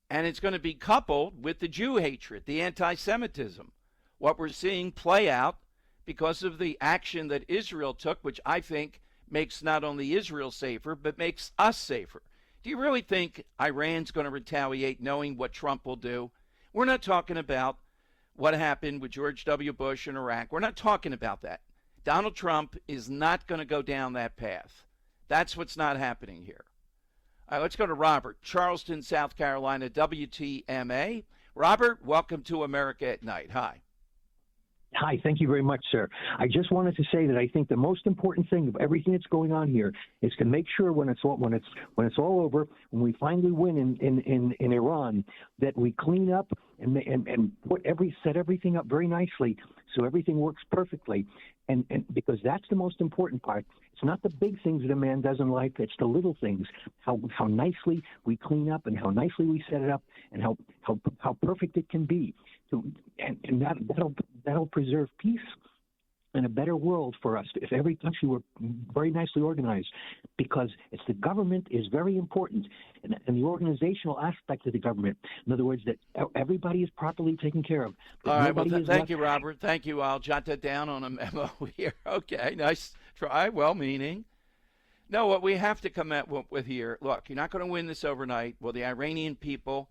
And it's going to be coupled with the Jew hatred, the anti-Semitism, what we're seeing play out because of the action that Israel took, which I think makes not only Israel safer, but makes us safer. Do you really think Iran's going to retaliate knowing what Trump will do? We're not talking about what happened with George W. Bush in Iraq. We're not talking about that. Donald Trump is not going to go down that path. That's what's not happening here. All right, let's go to Robert, Charleston, South Carolina, WTMA. Robert, welcome to America at Night. Hi. Hi, thank you very much, sir. I just wanted to say that I think the most important thing of everything that's going on here is to make sure when it's all over, when we finally win in Iran, that we clean up and set everything up very nicely so everything works perfectly. And because that's the most important part. It's not the big things that a man doesn't like. It's the little things. How nicely we clean up and how nicely we set it up and how perfect it can be. And that'll preserve peace and a better world for us if every country were very nicely organized, because it's the government is very important and the organizational aspect of the government. In other words, that everybody is properly taken care of. All right. Well, thank you, Robert. Thank you. I'll jot that down on a memo here. Okay. Nice try. Well-meaning. No, what we have to come at with here, look, you're not going to win this overnight. Will the Iranian people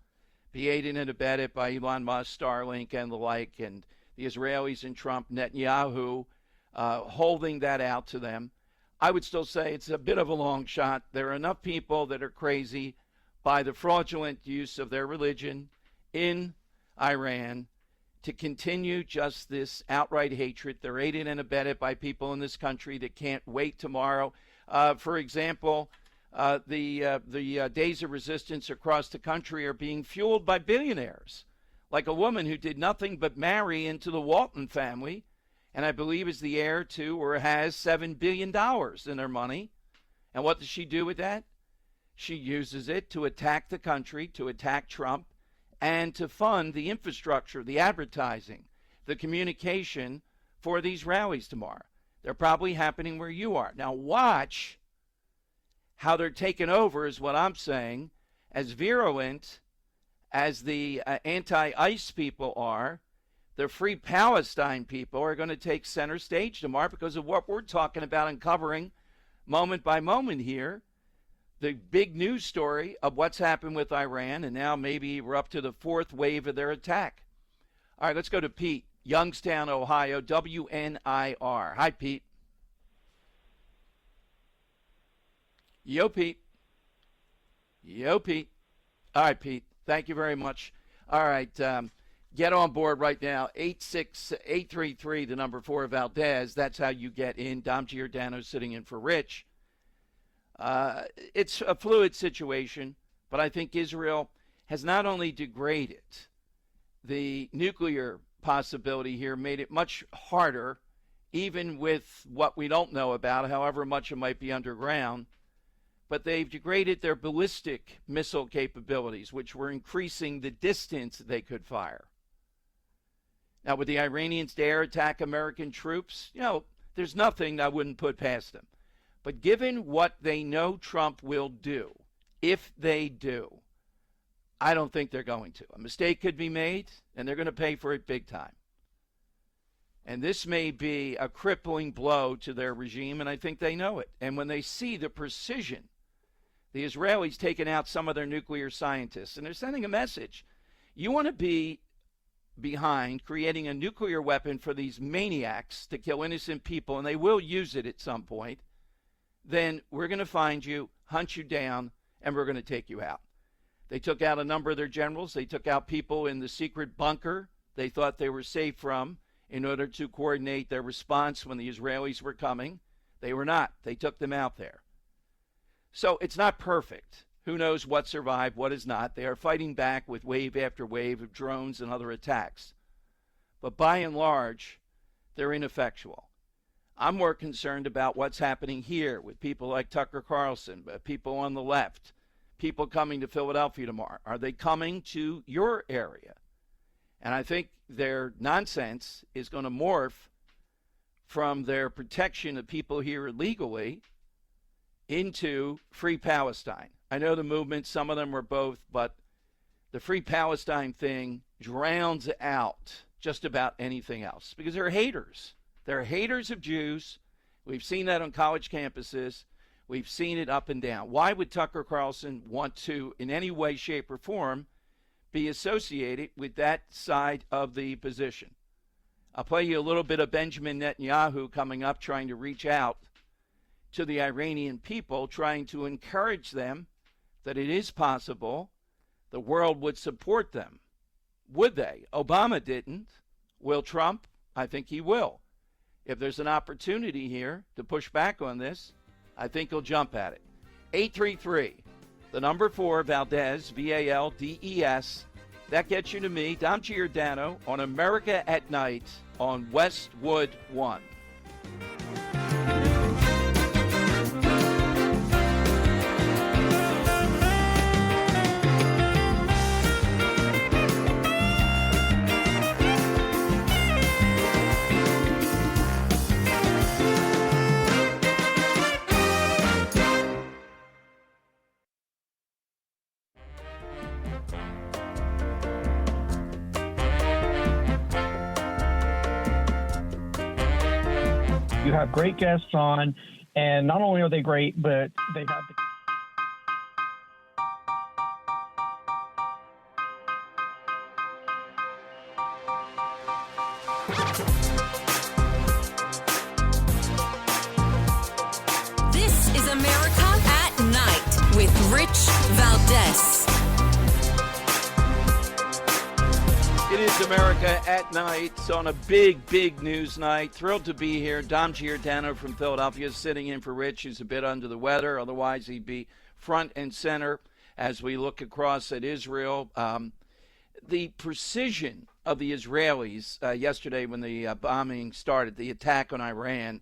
be aided and abetted by Elon Musk, Starlink, and the like, and the Israelis and Trump, Netanyahu, holding that out to them? I would still say it's a bit of a long shot. There are enough people that are crazy by the fraudulent use of their religion in Iran to continue just this outright hatred. They're aided and abetted by people in this country that can't wait tomorrow. For example, the days of resistance across the country are being fueled by billionaires, like a woman who did nothing but marry into the Walton family, and I believe is the heir to or has $7 billion in her money. And what does she do with that? She uses it to attack the country, to attack Trump, and to fund the infrastructure, the advertising, the communication for these rallies tomorrow. They're probably happening where you are. Now watch how they're taken over is what I'm saying. As virulent as the anti-ICE people are, the Free Palestine people are going to take center stage tomorrow because of what we're talking about and covering moment by moment here. The big news story of what's happened with Iran, and now maybe we're up to the fourth wave of their attack. All right, let's go to Pete, Youngstown, Ohio, WNIR. Hi, Pete. Yo, Pete. Yo, Pete. All right, Pete. Thank you very much. All right, get on board right now. 863, the number 4 Valdez. That's how you get in. Dom Giordano sitting in for Rich. It's a fluid situation, but I think Israel has not only degraded the nuclear possibility here, made it much harder, even with what we don't know about, however much it might be underground, but they've degraded their ballistic missile capabilities, which were increasing the distance they could fire. Now, would the Iranians dare attack American troops? You know, there's nothing I wouldn't put past them. But given what they know Trump will do, if they do, I don't think they're going to. A mistake could be made, and they're going to pay for it big time. And this may be a crippling blow to their regime, and I think they know it. And when they see the precision, the Israelis taking out some of their nuclear scientists, and they're sending a message. You want to be behind creating a nuclear weapon for these maniacs to kill innocent people, and they will use it at some point, then we're going to find you, hunt you down, and we're going to take you out. They took out a number of their generals. They took out people in the secret bunker they thought they were safe from in order to coordinate their response when the Israelis were coming. They were not. They took them out there. So it's not perfect. Who knows what survived, what is not. They are fighting back with wave after wave of drones and other attacks. But by and large, they're ineffectual. I'm more concerned about what's happening here with people like Tucker Carlson, people on the left, people coming to Philadelphia tomorrow. Are they coming to your area? And I think their nonsense is going to morph from their protection of people here illegally into Free Palestine. I know the movement, some of them are both, but the Free Palestine thing drowns out just about anything else because they're haters. They're haters of Jews. We've seen that on college campuses. We've seen it up and down. Why would Tucker Carlson want to, in any way, shape, or form, be associated with that side of the position? I'll play you a little bit of Benjamin Netanyahu coming up, trying to reach out to the Iranian people, trying to encourage them that it is possible the world would support them. Would they? Obama didn't. Will Trump? I think he will. If there's an opportunity here to push back on this, I think he'll jump at it. 833, the number 4, Valdez, V-A-L-D-E-S. That gets you to me, Dom Giordano, on America at Night on Westwood 1. You have great guests on, and not only are they great, but they have the... This is America at Night with Rich Valdez. It is America at Night. It's on a big, big news night. Thrilled to be here. Dom Giordano from Philadelphia is sitting in for Rich, who's a bit under the weather. Otherwise, he'd be front and center as we look across at Israel. The precision of the Israelis yesterday when the bombing started, the attack on Iran,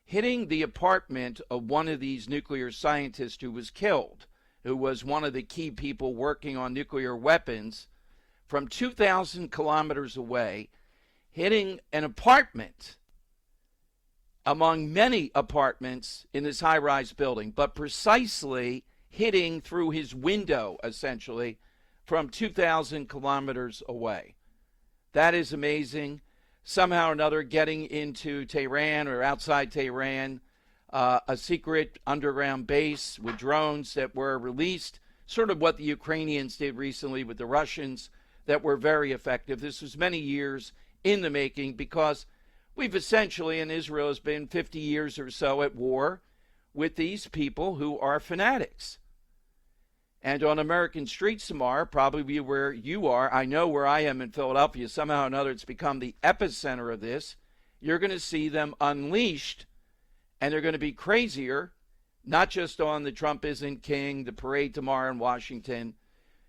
hitting the apartment of one of these nuclear scientists who was killed, who was one of the key people working on nuclear weapons, from 2,000 kilometers away, hitting an apartment among many apartments in this high-rise building, but precisely hitting through his window, essentially, from 2,000 kilometers away. That is amazing. Somehow or another, getting into Tehran or outside Tehran, a secret underground base with drones that were released, sort of what the Ukrainians did recently with the Russians, that were very effective. This was many years in the making because we've essentially, and Israel has been 50 years or so at war with these people who are fanatics. And on American streets tomorrow, probably where you are, I know where I am in Philadelphia, somehow or another it's become the epicenter of this. You're going to see them unleashed, and they're going to be crazier, not just on the Trump isn't king, the parade tomorrow in Washington,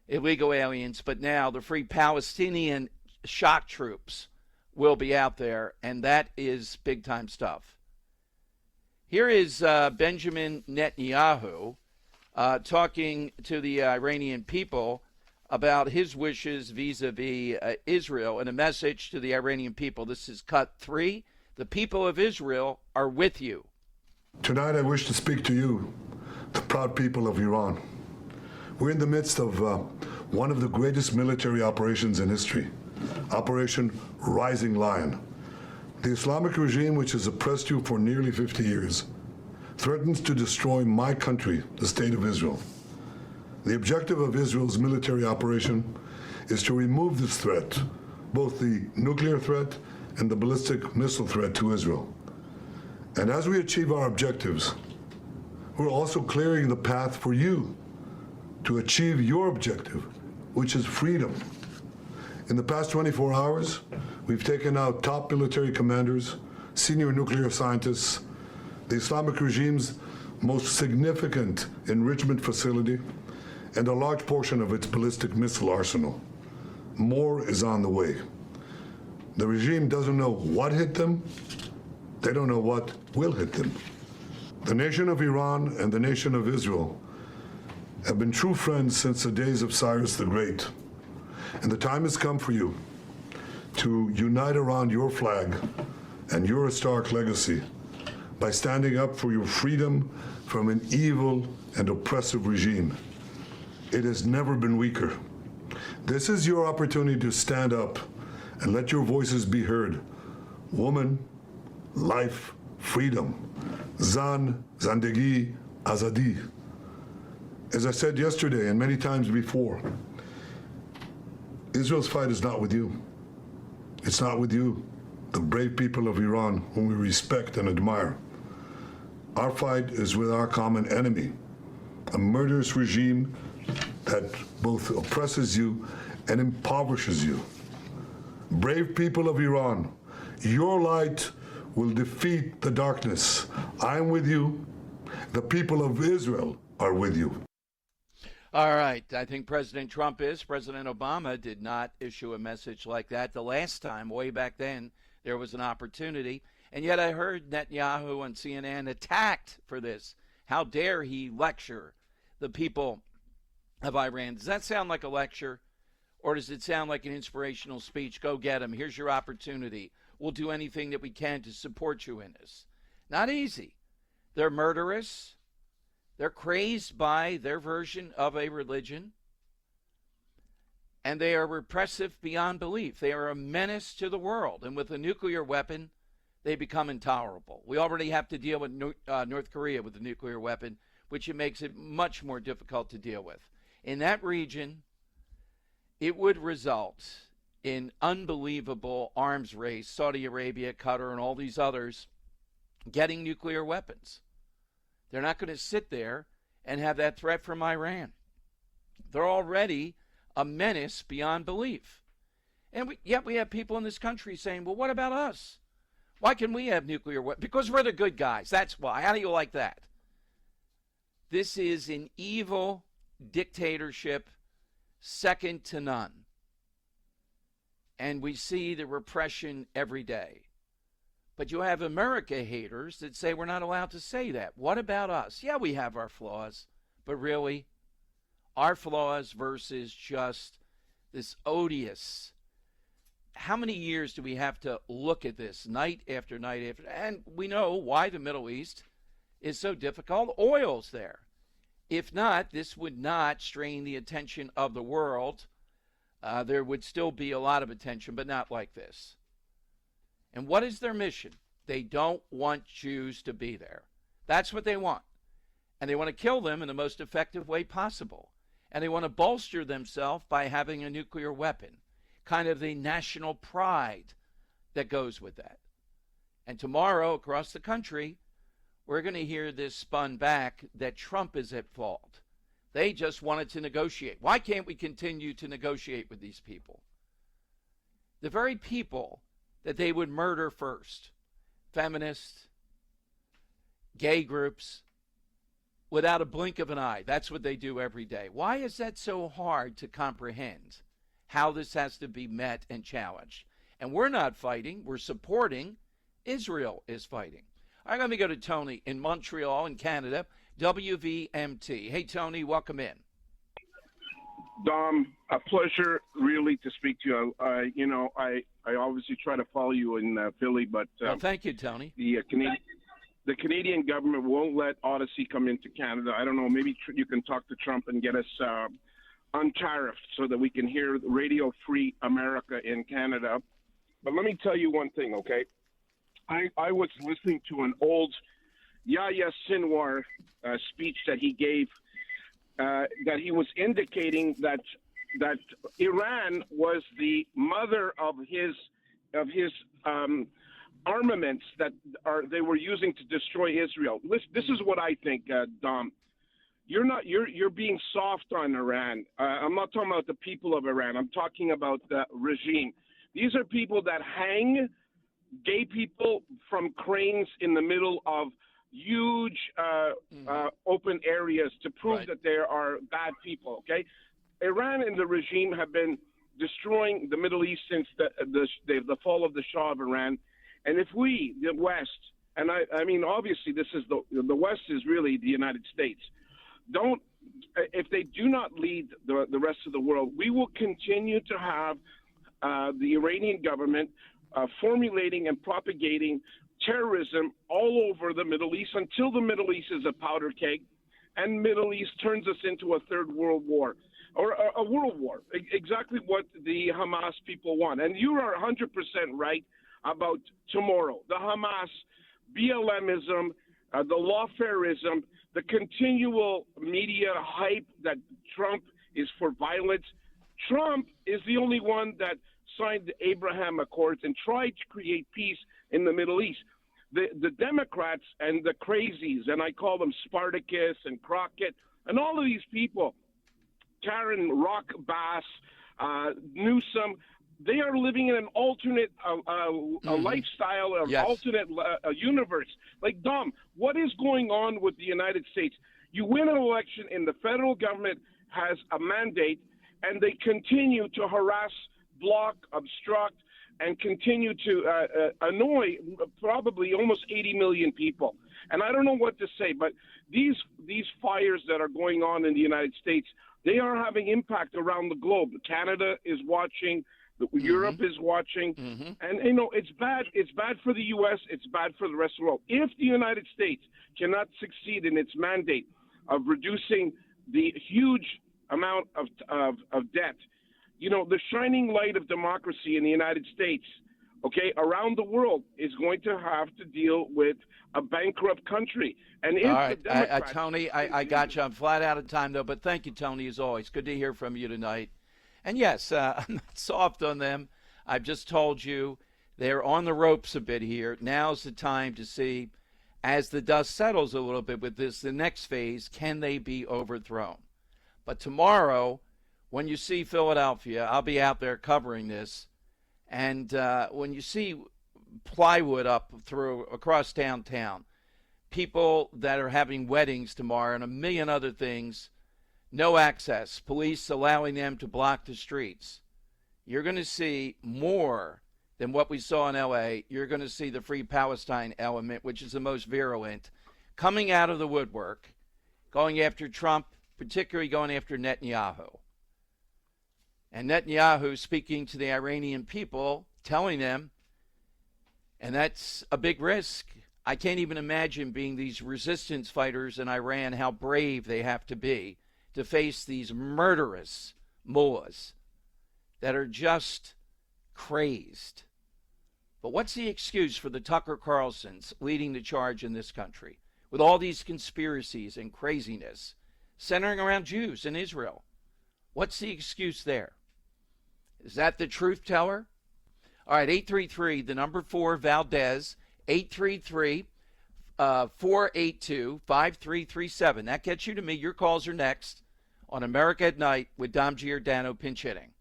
illegal aliens, but now the Free Palestinian shock troops will be out there, and that is big-time stuff. Here is Benjamin Netanyahu talking to the Iranian people about his wishes vis-a-vis Israel and a message to the Iranian people. This is cut 3. The people of Israel are with you. Tonight I wish to speak to you, the proud people of Iran. We're in the midst of one of the greatest military operations in history, Operation Rising Lion. The Islamic regime, which has oppressed you for nearly 50 years, threatens to destroy my country, the State of Israel. The objective of Israel's military operation is to remove this threat, both the nuclear threat and the ballistic missile threat to Israel. And as we achieve our objectives, we're also clearing the path for you to achieve your objective, which is freedom. In the past 24 hours, we've taken out top military commanders, senior nuclear scientists, the Islamic regime's most significant enrichment facility, and a large portion of its ballistic missile arsenal. More is on the way. The regime doesn't know what hit them. They don't know what will hit them. The nation of Iran and the nation of Israel have been true friends since the days of Cyrus the Great. And the time has come for you to unite around your flag and your historic legacy by standing up for your freedom from an evil and oppressive regime. It has never been weaker. This is your opportunity to stand up and let your voices be heard. Woman, life, freedom. Zan, Zandegi, Azadi. As I said yesterday and many times before, Israel's fight is not with you. It's not with you, the brave people of Iran whom we respect and admire. Our fight is with our common enemy, a murderous regime that both oppresses you and impoverishes you. Brave people of Iran, your light will defeat the darkness. I am with you. The people of Israel are with you. All right. I think President Trump is. President Obama did not issue a message like that the last time. Way back then, there was an opportunity. And yet I heard Netanyahu on CNN attacked for this. How dare he lecture the people of Iran? Does that sound like a lecture? Or does it sound like an inspirational speech? Go get him. Here's your opportunity. We'll do anything that we can to support you in this. Not easy. They're murderous. They're crazed by their version of a religion. And they are repressive beyond belief. They are a menace to the world. And with a nuclear weapon, they become intolerable. We already have to deal with North Korea with a nuclear weapon, which it makes it much more difficult to deal with. In that region, it would result in unbelievable arms race, Saudi Arabia, Qatar, and all these others getting nuclear weapons. They're not going to sit there and have that threat from Iran. They're already a menace beyond belief. And yet we have people in this country saying, well, what about us? Why can we have nuclear weapons? Because we're the good guys. That's why. How do you like that? This is an evil dictatorship second to none. And we see the repression every day. But you have America haters that say we're not allowed to say that. What about us? Yeah, we have our flaws. But really, our flaws versus just this odious. How many years do we have to look at this night after night after? And we know why the Middle East is so difficult. Oil's there. If not, this would not strain the attention of the world there would still be a lot of attention, but not like this. And what is their mission? They don't want Jews to be there. That's what they want. And they want to kill them in the most effective way possible. And they want to bolster themselves by having a nuclear weapon, kind of the national pride that goes with that. And tomorrow, across the country, we're going to hear this spun back that Trump is at fault. They just wanted to negotiate. Why can't we continue to negotiate with these people? The very people that they would murder first, feminists, gay groups, without a blink of an eye. That's what they do every day. Why is that so hard to comprehend, how this has to be met and challenged? And we're not fighting. We're supporting. Israel is fighting. All right, let me go to Tony in Montreal in Canada, WVMT. Hey, Tony, welcome in. Dom, a pleasure really to speak to you. I obviously try to follow you in Philly, but well, thank you, Tony. The Canadian government won't let Odyssey come into Canada. I don't know. Maybe you can talk to Trump and get us untariffed so that we can hear Radio Free America in Canada. But let me tell you one thing, okay? I was listening to an old Yahya Sinwar speech that he gave, that he was indicating that Iran was the mother of his armaments that they were using to destroy Israel. This is what I think, Dom. You're being soft on Iran. I'm not talking about the people of Iran. I'm talking about the regime. These are people that hang gay people from cranes in the middle of huge open areas to prove that they are bad people, okay? Iran and the regime have been destroying the Middle East since the fall of the Shah of Iran. And if we, the West, and I mean, obviously this is the West is really the United States, if they do not lead the rest of the world, we will continue to have the Iranian government formulating and propagating terrorism all over the Middle East until the Middle East is a powder keg and Middle East turns us into a third world war or a world war, exactly what the Hamas people want. And you are 100% right about tomorrow. The Hamas, BLMism, the lawfareism, the continual media hype that Trump is for violence. Trump is the only one that signed the Abraham Accords and tried to create peace in the Middle East. The Democrats and the crazies, and I call them Spartacus and Crockett, and all of these people, Karen Rock Bass, Newsom, they are living in an alternate lifestyle, an alternate universe. Like, Dom, what is going on with the United States? You win an election and the federal government has a mandate, and they continue to harass, block, obstruct, and continue to annoy probably almost 80 million people. And I don't know what to say, but these fires that are going on in the United States, they are having impact around the globe. Canada is watching. Europe is watching. And, you know, it's bad. It's bad for the U.S. It's bad for the rest of the world. If the United States cannot succeed in its mandate of reducing the huge amount of debt, you know, the shining light of democracy in the United States, okay, around the world is going to have to deal with a bankrupt country. And if all right, the Democrats Tony, I got you. I'm flat out of time, though, but thank you, Tony, as always. Good to hear from you tonight. And, yes, I'm not soft on them. I've just told you they're on the ropes a bit here. Now's the time to see, as the dust settles a little bit with this, the next phase, can they be overthrown? But tomorrow, when you see Philadelphia, I'll be out there covering this, and when you see plywood up across downtown, people that are having weddings tomorrow and a million other things, no access, police allowing them to block the streets, you're going to see more than what we saw in L.A. You're going to see the Free Palestine element, which is the most virulent, coming out of the woodwork, going after Trump, particularly going after Netanyahu. And Netanyahu speaking to the Iranian people, telling them, and that's a big risk. I can't even imagine being these resistance fighters in Iran, how brave they have to be to face these murderous mullahs that are just crazed. But what's the excuse for the Tucker Carlsons leading the charge in this country with all these conspiracies and craziness centering around Jews in Israel? What's the excuse there? Is that the truth teller? All right, 833, the number 4, Valdez, 833-482-5337. That gets you to me. Your calls are next on America at Night with Dom Giordano pinch hitting.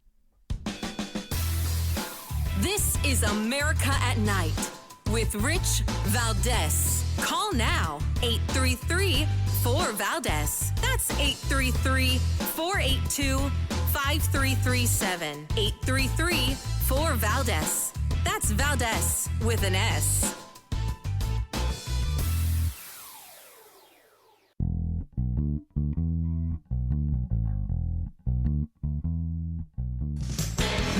This is America at Night with Rich Valdez. Call now, 833-4VALDEZ. That's 833-482-5337. 833-4VALDEZ. That's Valdez with an S.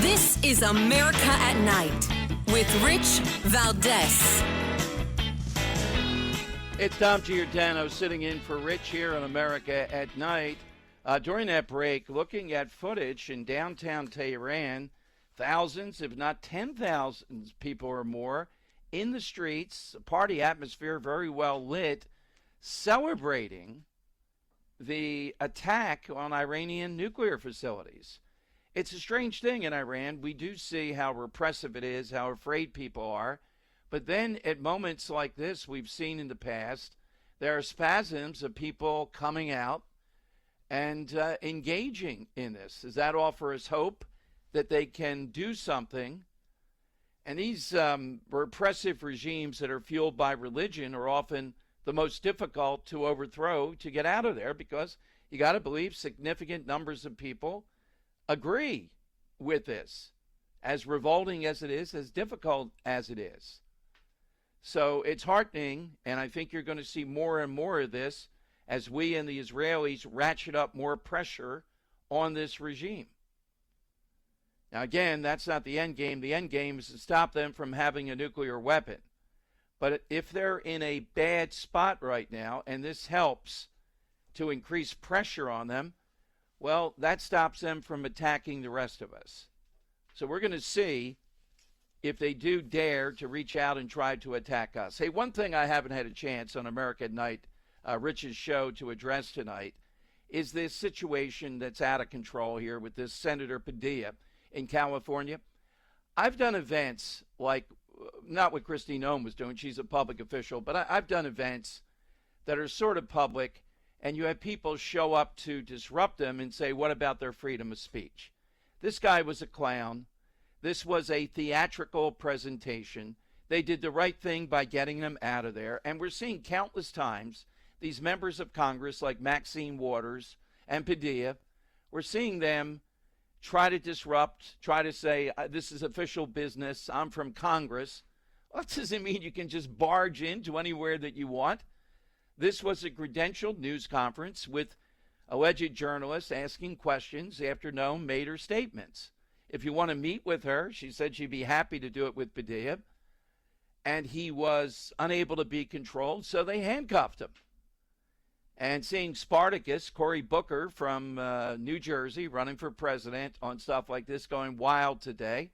This is America at Night with Rich Valdez. It's Dom Giordano sitting in for Rich here on America at Night. During that break, looking at footage in downtown Tehran, thousands, if not 10,000 people or more in the streets, party atmosphere very well lit, celebrating the attack on Iranian nuclear facilities. It's a strange thing in Iran. We do see how repressive it is, how afraid people are. But then at moments like this we've seen in the past, there are spasms of people coming out and engaging in this. Does that offer us hope that they can do something? And these repressive regimes that are fueled by religion are often the most difficult to overthrow, to get out of there, because you got to believe significant numbers of people agree with this, as revolting as it is, as difficult as it is. So it's heartening, and I think you're going to see more and more of this as we and the Israelis ratchet up more pressure on this regime. Now, again, that's not the end game. The end game is to stop them from having a nuclear weapon. But if they're in a bad spot right now, and this helps to increase pressure on them, well, that stops them from attacking the rest of us. So we're going to see if they do dare to reach out and try to attack us. Hey, one thing I haven't had a chance on America at Night, Rich's show, to address tonight is this situation that's out of control here with this Senator Padilla in California. I've done events like, not what Christine Ohm was doing, she's a public official, but I've done events that are sort of public, and you have people show up to disrupt them and say, what about their freedom of speech? This guy was a clown. This was a theatrical presentation. They did the right thing by getting them out of there. And we're seeing countless times these members of Congress like Maxine Waters and Padilla, we're seeing them try to disrupt, try to say, this is official business, I'm from Congress. Well, that doesn't mean you can just barge into anywhere that you want. This was a credentialed news conference with alleged journalists asking questions after Noam made her statements. If you want to meet with her, she said she'd be happy to do it with Padilla. And he was unable to be controlled, so they handcuffed him. And seeing Spartacus, Cory Booker from New Jersey, running for president on stuff like this, going wild today,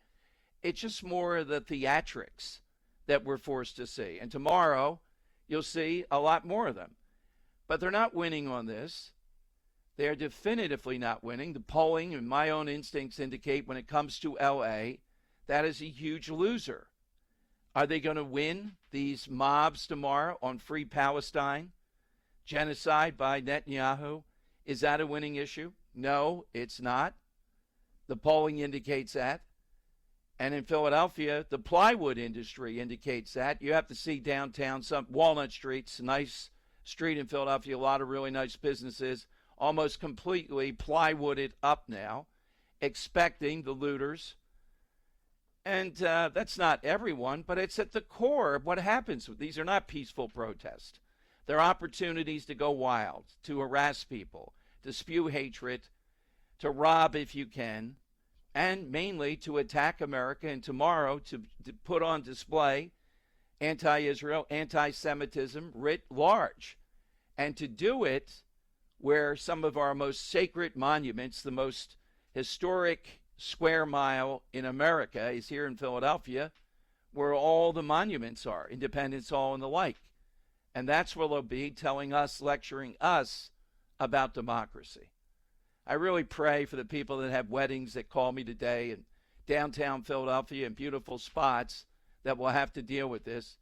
it's just more of the theatrics that we're forced to see. And tomorrow, you'll see a lot more of them. But they're not winning on this. They're definitively not winning. The polling and my own instincts indicate when it comes to L.A., that is a huge loser. Are they going to win these mobs tomorrow on Free Palestine? Genocide by Netanyahu? Is that a winning issue? No, it's not. The polling indicates that. And in Philadelphia, the plywood industry indicates that. You have to see downtown, some Walnut Street's a nice street in Philadelphia, a lot of really nice businesses, almost completely plywooded up now, expecting the looters. And that's not everyone, but it's at the core of what happens. These are not peaceful protests. They're opportunities to go wild, to harass people, to spew hatred, to rob if you can, and mainly to attack America, and tomorrow to put on display anti-Israel, anti-Semitism writ large, and to do it where some of our most sacred monuments, the most historic square mile in America is here in Philadelphia, where all the monuments are, Independence Hall and the like. And that's where they'll be telling us, lecturing us about democracy. I really pray for the people that have weddings that call me today in downtown Philadelphia and beautiful spots that will have to deal with this.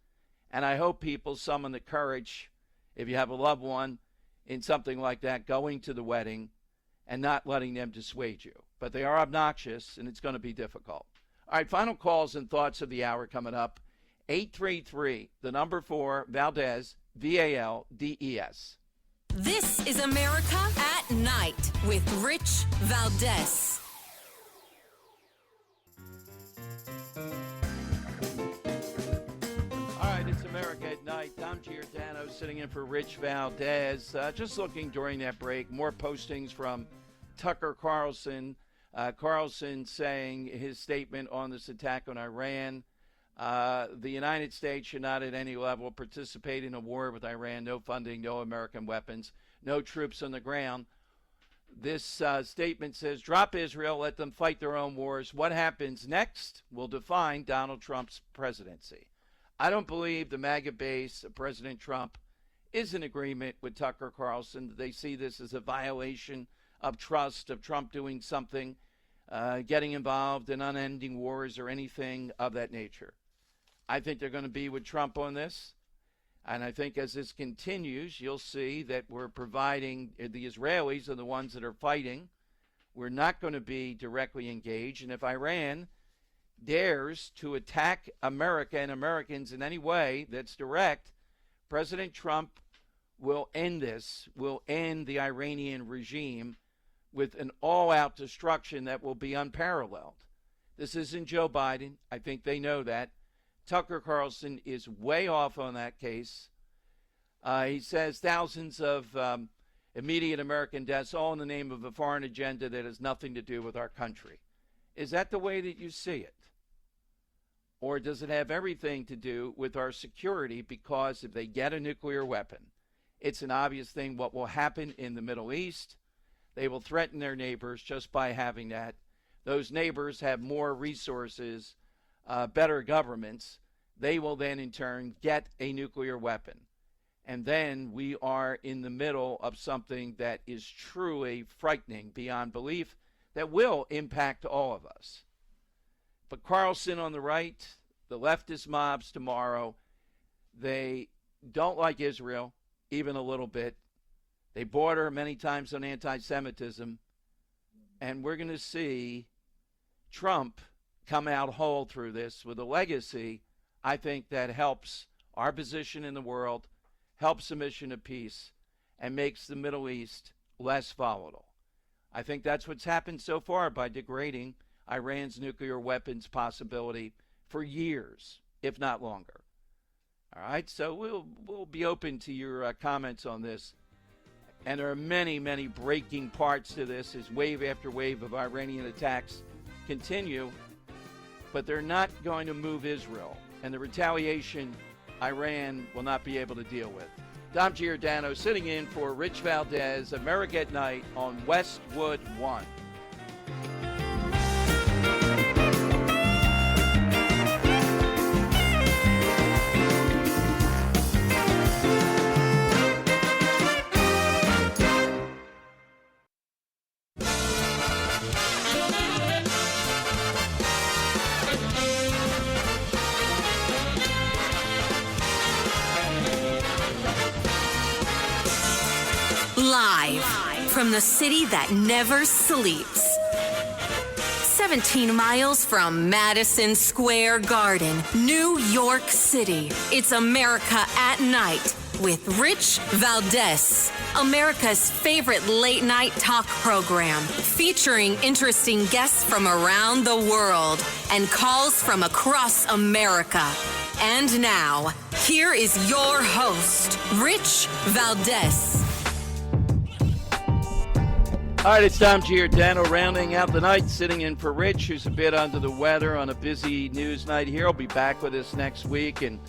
And I hope people summon the courage, if you have a loved one in something like that, going to the wedding and not letting them dissuade you. But they are obnoxious, and it's going to be difficult. All right, final calls and thoughts of the hour coming up. 833, the number 4, Valdez, V-A-L-D-E-S. This is America at Night with Rich Valdez. All right, it's America at Night. Dom Giordano sitting in for Rich Valdez. Just looking during that break, more postings from Tucker Carlson. Carlson saying his statement on this attack on Iran. The United States should not at any level participate in a war with Iran. No funding, no American weapons, no troops on the ground. This statement says, drop Israel, let them fight their own wars. What happens next will define Donald Trump's presidency. I don't believe the MAGA base of President Trump is in agreement with Tucker Carlson. They see this as a violation of trust, of Trump doing something, getting involved in unending wars or anything of that nature. I think they're going to be with Trump on this. And I think as this continues, you'll see that we're providing, the Israelis are the ones that are fighting. We're not going to be directly engaged. And if Iran dares to attack America and Americans in any way that's direct, President Trump will end this, will end the Iranian regime with an all-out destruction that will be unparalleled. This isn't Joe Biden. I think they know that. Tucker Carlson is way off on that case. He says thousands of immediate American deaths, all in the name of a foreign agenda that has nothing to do with our country. Is that the way that you see it? Or does it have everything to do with our security? Because if they get a nuclear weapon, it's an obvious thing what will happen in the Middle East. They will threaten their neighbors just by having that. Those neighbors have more resources, better governments. They will then in turn get a nuclear weapon. And then we are in the middle of something that is truly frightening beyond belief that will impact all of us. But Carlson on the right, the leftist mobs tomorrow, they don't like Israel, even a little bit. They border many times on anti-Semitism. And we're going to see Trump come out whole through this with a legacy, I think, that helps our position in the world, helps the mission of peace, and makes the Middle East less volatile. I think that's what's happened so far by degrading Iran's nuclear weapons possibility for years, if not longer. All right, so we'll be open to your comments on this. And there are many, many breaking parts to this as wave after wave of Iranian attacks continue. But they're not going to move Israel. And the retaliation, Iran will not be able to deal with. Dom Giordano sitting in for Rich Valdez, America at Night on Westwood One. Live from the city that never sleeps. 17 miles from Madison Square Garden, New York City. It's America at Night with Rich Valdez, America's favorite late night talk program, featuring interesting guests from around the world and calls from across America. And now, here is your host, Rich Valdez. All right, it's Dom Giordano rounding out the night, sitting in for Rich, who's a bit under the weather on a busy news night here. He'll be back with us next week and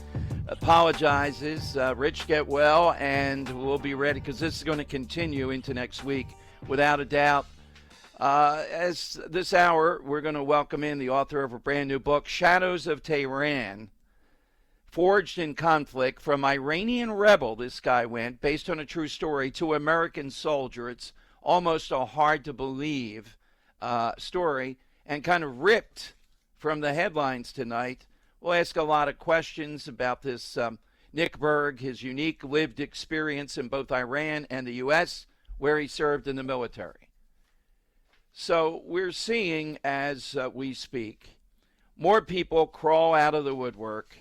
apologizes. Rich, get well, and we'll be ready because this is going to continue into next week without a doubt. As this hour, we're going to welcome in the author of a brand new book, Shadows of Tehran, Forged in Conflict, from Iranian rebel, this guy went, based on a true story, to American soldier. It's almost a hard-to-believe story, and kind of ripped from the headlines tonight. We'll ask a lot of questions about this Nick Berg, his unique lived experience in both Iran and the U.S., where he served in the military. So we're seeing, as we speak, more people crawl out of the woodwork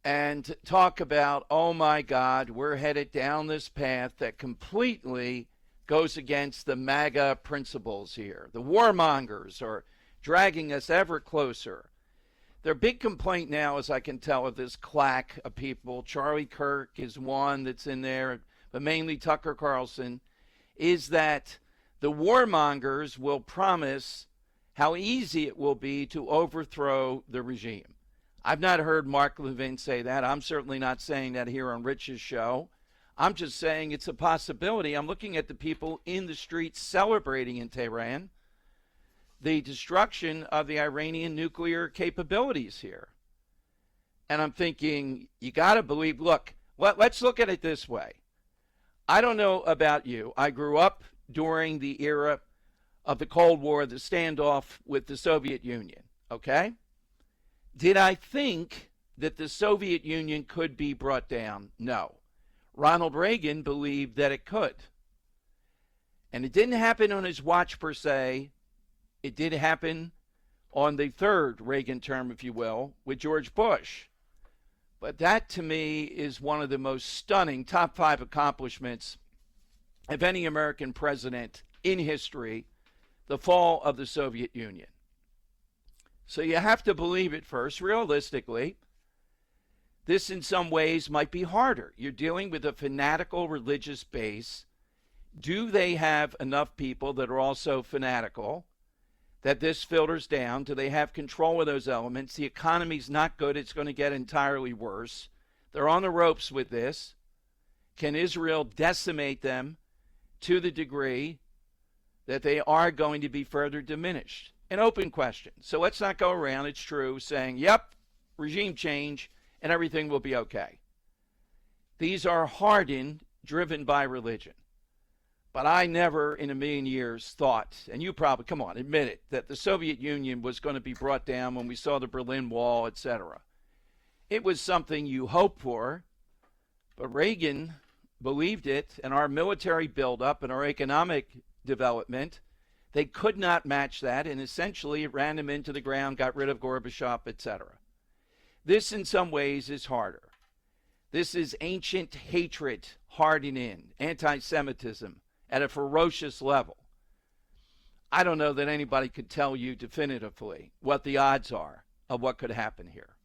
and talk about, oh my God, we're headed down this path that completely goes against the MAGA principles here. The warmongers are dragging us ever closer. Their big complaint now, as I can tell, of this claque of people, Charlie Kirk is one that's in there, but mainly Tucker Carlson, is that the warmongers will promise how easy it will be to overthrow the regime. I've not heard Mark Levin say that. I'm certainly not saying that here on Rich's show. I'm just saying it's a possibility. I'm looking at the people in the streets celebrating in Tehran the destruction of the Iranian nuclear capabilities here. And I'm thinking, you got to believe, look, let's look at it this way. I don't know about you. I grew up during the era of the Cold War, the standoff with the Soviet Union, okay? Did I think that the Soviet Union could be brought down? No. Ronald Reagan believed that it could. And it didn't happen on his watch per se. It did happen on the third Reagan term, if you will, with George Bush. But that, to me, is one of the most stunning top 5 accomplishments of any American president in history, the fall of the Soviet Union. So you have to believe it first. Realistically, this in some ways might be harder. You're dealing with a fanatical religious base. Do they have enough people that are also fanatical that this filters down? Do they have control of those elements? The economy's not good. It's going to get entirely worse. They're on the ropes with this. Can Israel decimate them to the degree that they are going to be further diminished? An open question. So let's not go around, it's true, saying, yep, regime change and everything will be okay. These are hardened, driven by religion. But I never in a million years thought, and you probably, come on, admit it, that the Soviet Union was going to be brought down when we saw the Berlin Wall, etc. It was something you hoped for, but Reagan believed it, and our military buildup and our economic development, they could not match that, and essentially it ran them into the ground, got rid of Gorbachev, etc. This, in some ways, is harder. This is ancient hatred hardening in, anti-Semitism at a ferocious level. I don't know that anybody could tell you definitively what the odds are of what could happen here.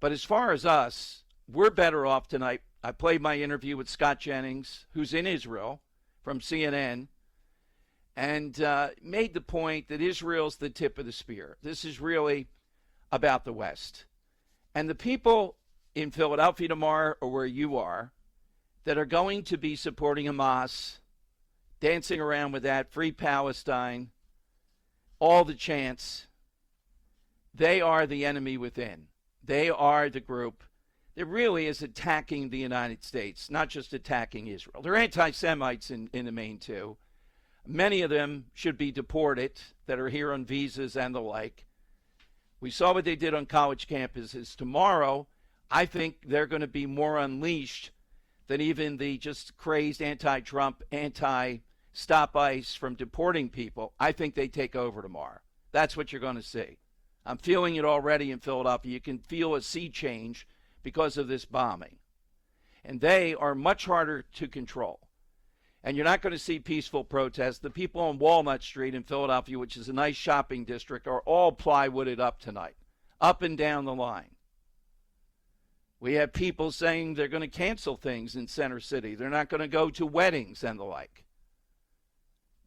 But as far as us, we're better off tonight. I played my interview with Scott Jennings, who's in Israel, from CNN, and made the point that Israel's the tip of the spear. This is really about the West. And the people in Philadelphia tomorrow, or where you are, that are going to be supporting Hamas, dancing around with that, Free Palestine, all the chants, they are the enemy within. They are the group that really is attacking the United States, not just attacking Israel. They're anti-Semites in the main, too. Many of them should be deported that are here on visas and the like. We saw what they did on college campuses. Tomorrow, I think they're going to be more unleashed than even the just crazed anti-Trump, anti-stop ICE from deporting people. I think they take over tomorrow. That's what you're going to see. I'm feeling it already in Philadelphia. You can feel a sea change because of this bombing. And they are much harder to control. And you're not going to see peaceful protests. The people on Walnut Street in Philadelphia, which is a nice shopping district, are all plywooded up tonight, up and down the line. We have people saying they're going to cancel things in Center City. They're not going to go to weddings and the like.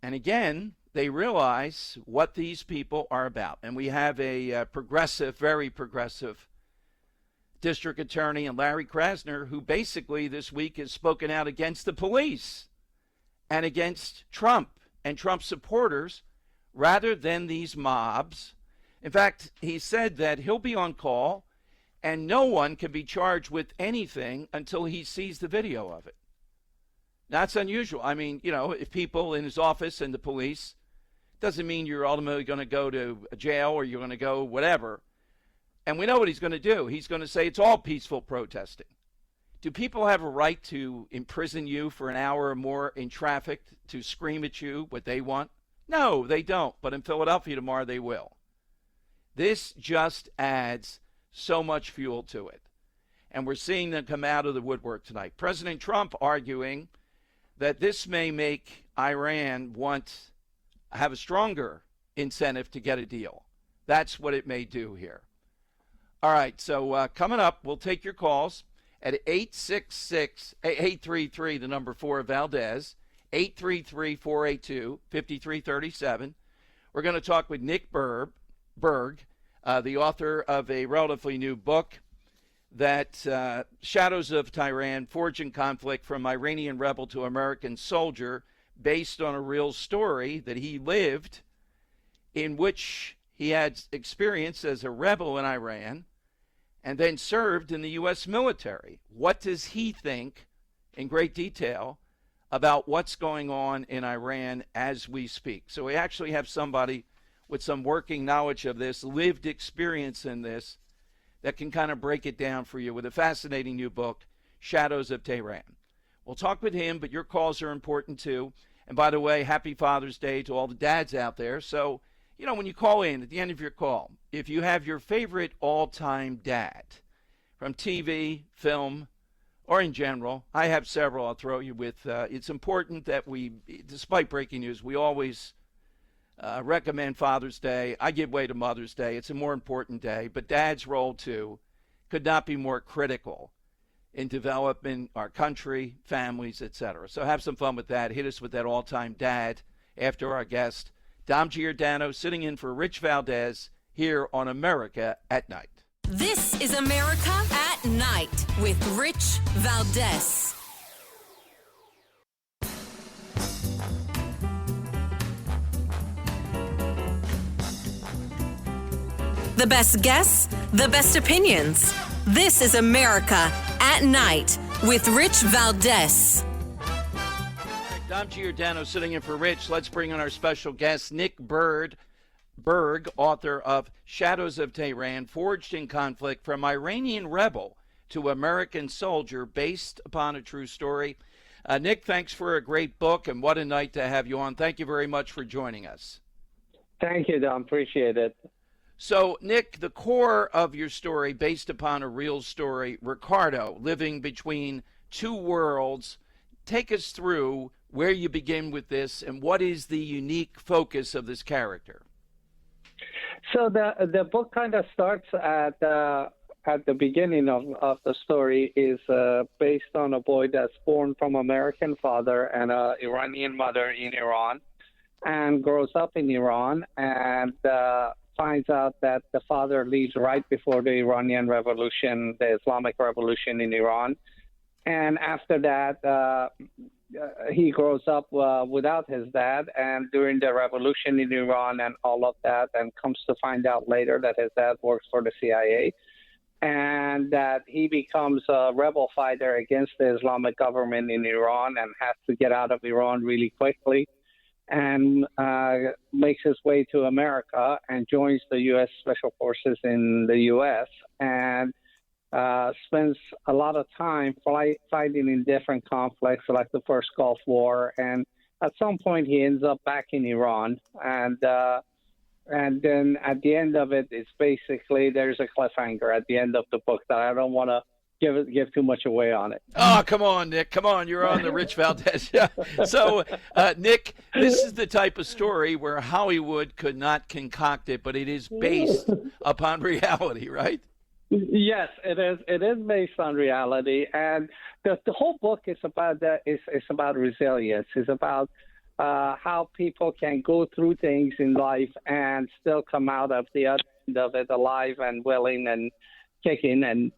And again, they realize what these people are about. And we have a progressive, very progressive district attorney, and Larry Krasner, who basically this week has spoken out against the police and against Trump and Trump supporters rather than these mobs. In fact, he said that he'll be on call and no one can be charged with anything until he sees the video of it. That's unusual. I mean, you know, if people in his office and the police, doesn't mean you're ultimately going to go to jail or you're going to go whatever. And we know what he's going to do. He's going to say it's all peaceful protesting. Do people have a right to imprison you for an hour or more in traffic to scream at you what they want? No, they don't. But in Philadelphia tomorrow, they will. This just adds so much fuel to it. And we're seeing them come out of the woodwork tonight. President Trump arguing that this may make Iran have a stronger incentive to get a deal. That's what it may do here. All right, so coming up, we'll take your calls at 833, the number 4 Valdez, 833-482-5337. We're going to talk with Nick Berg, the author of a relatively new book, that Shadows of Tehran, Forging Conflict from Iranian Rebel to American Soldier, based on a real story that he lived, in which he had experience as a rebel in Iran and then served in the U.S. military. What does he think, in great detail, about what's going on in Iran as we speak? So we actually have somebody with some working knowledge of this, lived experience in this, that can kind of break it down for you with a fascinating new book, Shadows of Tehran. We'll talk with him, but your calls are important too. And by the way, happy Father's Day to all the dads out there. So, you know, when you call in, at the end of your call, if you have your favorite all-time dad from TV, film, or in general, I have several I'll throw you with. It's important that we, despite breaking news, we always recommend Father's Day. I give way to Mother's Day. It's a more important day. But Dad's role, too, could not be more critical in developing our country, families, etc. So have some fun with that. Hit us with that all-time dad after our guest, Dom Giordano, sitting in for Rich Valdez here on America at Night. This is America at Night with Rich Valdez. The best guests, the best opinions. This is America at Night with Rich Valdez. Dom Giordano sitting in for Rich. Let's bring in our special guest, Nick Berg, author of Shadows of Tehran, Forged in Conflict from Iranian Rebel to American Soldier, based upon a true story. Nick, thanks for a great book, and what a night to have you on. Thank you very much for joining us. Thank you, Dom. Appreciate it. So, Nick, the core of your story, based upon a real story, Ricardo, living between two worlds. Take us through where you begin with this and what is the unique focus of this character. So the book kind of starts at the beginning of the story, is based on a boy that's born from American father and an Iranian mother in Iran, and grows up in Iran, and finds out that the father leaves right before the Iranian Revolution, the Islamic Revolution in Iran. And after that, he grows up without his dad, and during the revolution in Iran and all of that, and comes to find out later that his dad works for the CIA, and that he becomes a rebel fighter against the Islamic government in Iran and has to get out of Iran really quickly, and makes his way to America and joins the U.S. Special Forces in the U.S., and spends a lot of time fighting in different conflicts, like the first Gulf War, and at some point he ends up back in Iran, and then at the end of it, it's basically, there's a cliffhanger at the end of the book that I don't want to give too much away on it. Oh, come on, Nick. Come on. You're on the Rich Valdez. Yeah. So, Nick, this is the type of story where Hollywood could not concoct it, but it is based upon reality, right? Yes, it is. It is based on reality, and the whole book is about that. It's about resilience. It's about how people can go through things in life and still come out of the other end of it alive and willing and kicking, and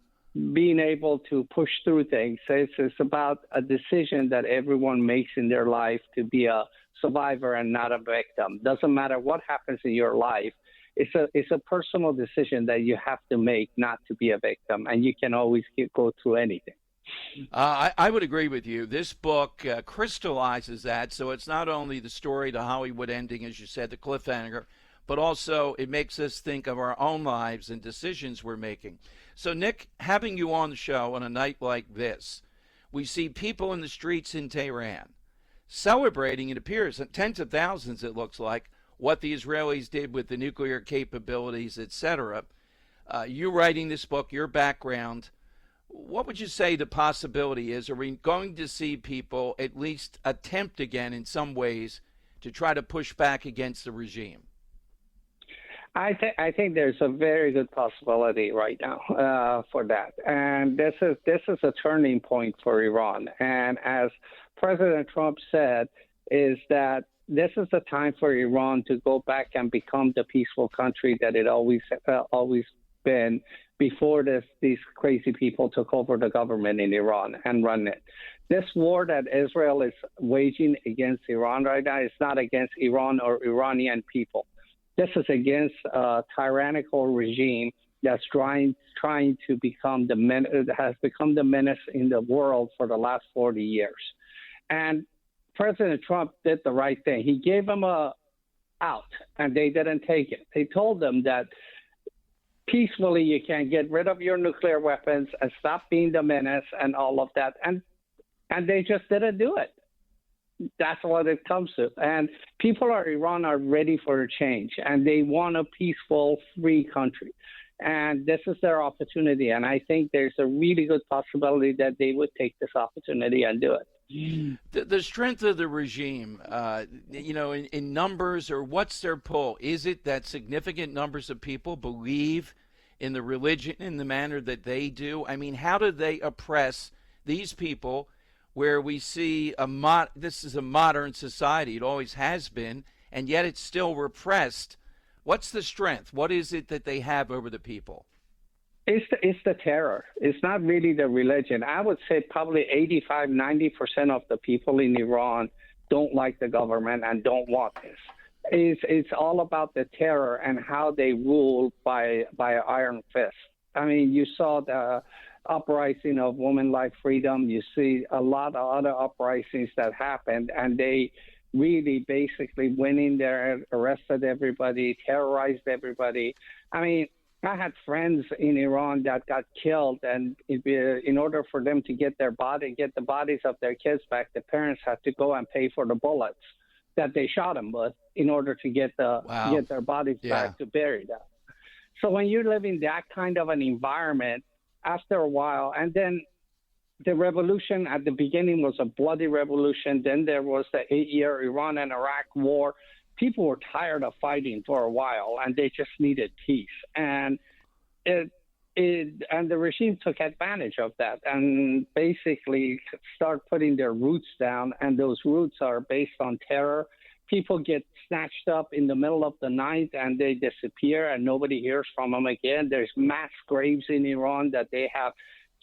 being able to push through things. It's about a decision that everyone makes in their life to be a survivor and not a victim. Doesn't matter what happens in your life. It's a personal decision that you have to make not to be a victim, and you can always go through anything. I would agree with you. This book crystallizes that, so it's not only the story, the Hollywood ending, as you said, the cliffhanger, but also it makes us think of our own lives and decisions we're making. So, Nick, having you on the show on a night like this, we see people in the streets in Tehran celebrating, it appears, tens of thousands, it looks like, what the Israelis did with the nuclear capabilities, etc. You writing this book, your background, what would you say the possibility is? Are we going to see people at least attempt again in some ways to try to push back against the regime? I think there's a very good possibility right now for that, and this is a turning point for Iran. And as President Trump said, is that this is the time for Iran to go back and become the peaceful country that it always been before these crazy people took over the government in Iran and run it. This war that Israel is waging against Iran right now is not against Iran or Iranian people. This is against a tyrannical regime that's trying to become has become the menace in the world for the last 40 years. And President Trump did the right thing. He gave them a out, and they didn't take it. They told them that peacefully you can get rid of your nuclear weapons and stop being the menace and all of that. And they just didn't do it. That's what it comes to. And people in Iran are ready for a change, and they want a peaceful, free country. And this is their opportunity. And I think there's a really good possibility that they would take this opportunity and do it. The strength of the regime, in numbers, or what's their pull? Is it that significant numbers of people believe in the religion in the manner that they do? I mean, how do they oppress these people where we see this is a modern society, it always has been, and yet it's still repressed? What's the strength? What is it that they have over the people? It's the terror. It's not really the religion. I would say probably 85-90% of the people in Iran don't like the government and don't want this. It's all about the terror and how they rule by iron fist. I mean, you saw the uprising of Women Like Freedom. You see a lot of other uprisings that happened, and they really basically went in there, arrested everybody, terrorized everybody. I mean, I had friends in Iran that got killed, and in order for them to get the bodies of their kids back, the parents had to go and pay for the bullets that they shot them with in order to get their bodies back to bury them. So when you live in that kind of an environment, after a while, and then the revolution at the beginning was a bloody revolution. Then there was the 8-year Iran and Iraq war. People were tired of fighting for a while, and they just needed peace. And the regime took advantage of that and basically start putting their roots down. And those roots are based on terror. People get snatched up in the middle of the night and they disappear, and nobody hears from them again. There's mass graves in Iran that they have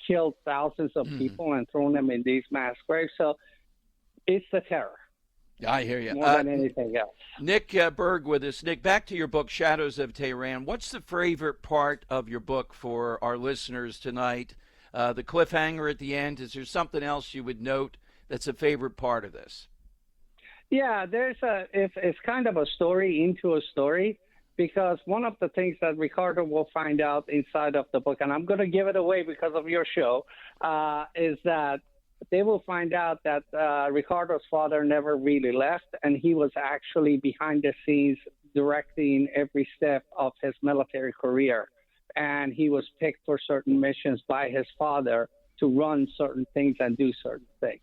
killed thousands of people and thrown them in these mass graves. So it's the terror. I hear you. More than anything else. Nick Berg with us. Nick, back to your book, Shadows of Tehran. What's the favorite part of your book for our listeners tonight? The cliffhanger at the end. Is there something else you would note that's a favorite part of this? Yeah, it's kind of a story into a story, because one of the things that Ricardo will find out inside of the book, and I'm going to give it away because of your show, is that they will find out that Ricardo's father never really left, and he was actually behind the scenes directing every step of his military career. And he was picked for certain missions by his father to run certain things and do certain things.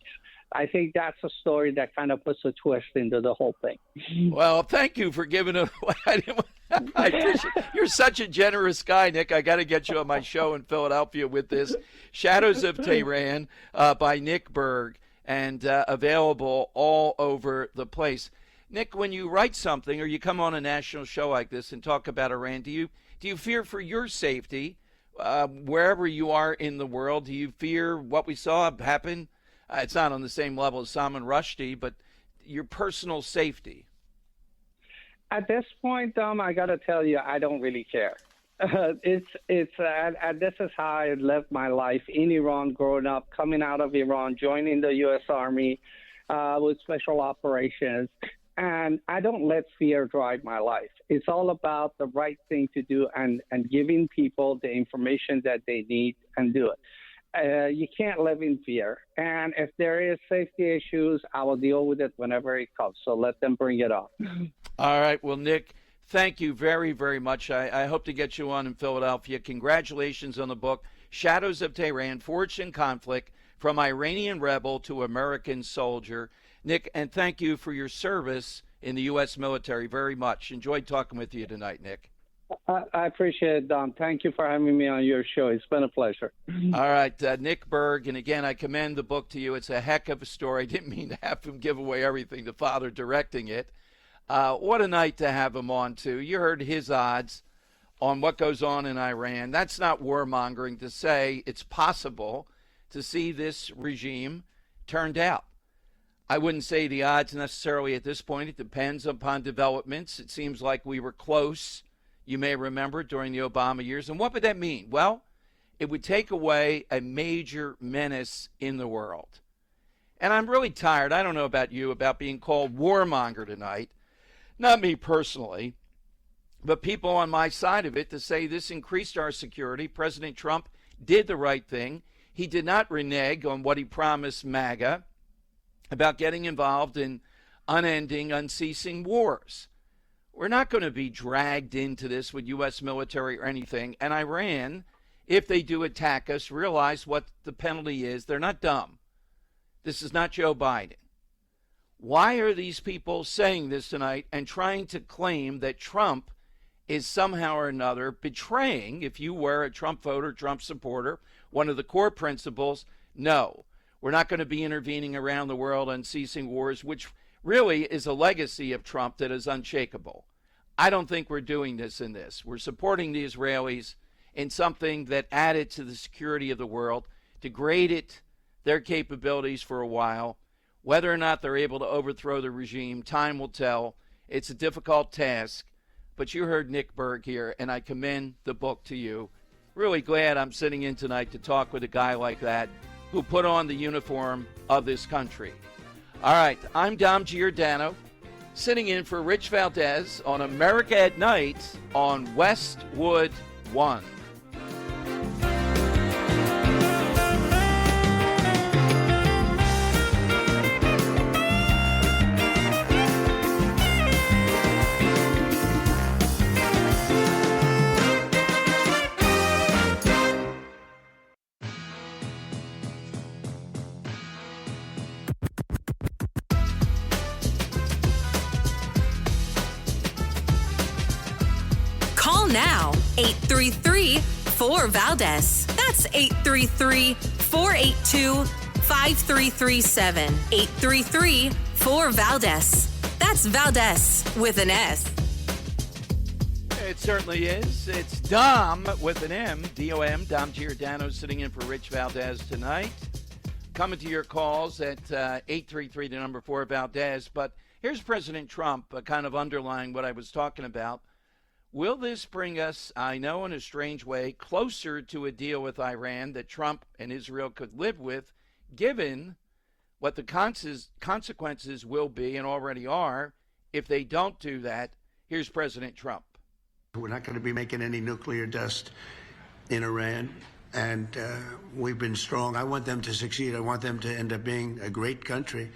I think that's a story that kind of puts a twist into the whole thing. Well, thank you for giving it away. I appreciate, you're such a generous guy, Nick. I got to get you on my show in Philadelphia with this. Shadows of Tehran by Nick Berg, and available all over the place. Nick, when you write something or you come on a national show like this and talk about Iran, do you fear for your safety wherever you are in the world, do you fear what we saw happen? It's not on the same level as Salman Rushdie, but your personal safety. At this point, Dom, I got to tell you, I don't really care. This is how I lived my life in Iran, growing up, coming out of Iran, joining the U.S. Army with special operations. And I don't let fear drive my life. It's all about the right thing to do and giving people the information that they need and do it. You can't live in fear. And if there is safety issues, I will deal with it whenever it comes. So let them bring it up. All right. Well, Nick, thank you very, very much. I hope to get you on in Philadelphia. Congratulations on the book, Shadows of Tehran, Forged in Conflict, From Iranian Rebel to American Soldier. Nick, and thank you for your service in the U.S. military very much. Enjoyed talking with you tonight, Nick. I appreciate it, Dom. Thank you for having me on your show. It's been a pleasure. All right, Nick Berg, and again, I commend the book to you. It's a heck of a story. I didn't mean to have him give away everything, the father directing it. What a night to have him on, too. You heard his odds on what goes on in Iran. That's not warmongering to say it's possible to see this regime turned out. I wouldn't say the odds necessarily at this point. It depends upon developments. It seems like we were close, you may remember, during the Obama years. And what would that mean? Well, it would take away a major menace in the world. And I'm really tired, I don't know about you, about being called warmonger tonight. Not me personally, but people on my side of it to say this increased our security. President Trump did the right thing. He did not renege on what he promised MAGA about getting involved in unending, unceasing wars. We're not going to be dragged into this with U.S. military or anything. And Iran, if they do attack us, realize what the penalty is. They're not dumb. This is not Joe Biden. Why are these people saying this tonight and trying to claim that Trump is somehow or another betraying, if you were a Trump voter, Trump supporter, one of the core principles? No. We're not going to be intervening around the world on ceasing wars, which really is a legacy of Trump that is unshakable. I don't think we're doing this in this. We're supporting the Israelis in something that added to the security of the world, degraded their capabilities for a while. Whether or not they're able to overthrow the regime, time will tell. It's a difficult task. But you heard Nick Berg here, and I commend the book to you. Really glad I'm sitting in tonight to talk with a guy like that who put on the uniform of this country. All right, I'm Dom Giordano, sitting in for Rich Valdez on America at Night on Westwood One. Now, 833-4VALDEZ. That's 833-482-5337. 833-4VALDEZ. That's Valdez with an S. It certainly is. It's Dom with an M, D-O-M, Dom Giordano, sitting in for Rich Valdez tonight. Coming to your calls at 833, the number 4, Valdez. But here's President Trump kind of underlying what I was talking about. Will this bring us, I know in a strange way, closer to a deal with Iran that Trump and Israel could live with, given what the consequences will be and already are if they don't do that? Here's President Trump. We're not going to be making any nuclear dust in Iran, and we've been strong. I want them to succeed. I want them to end up being a great country.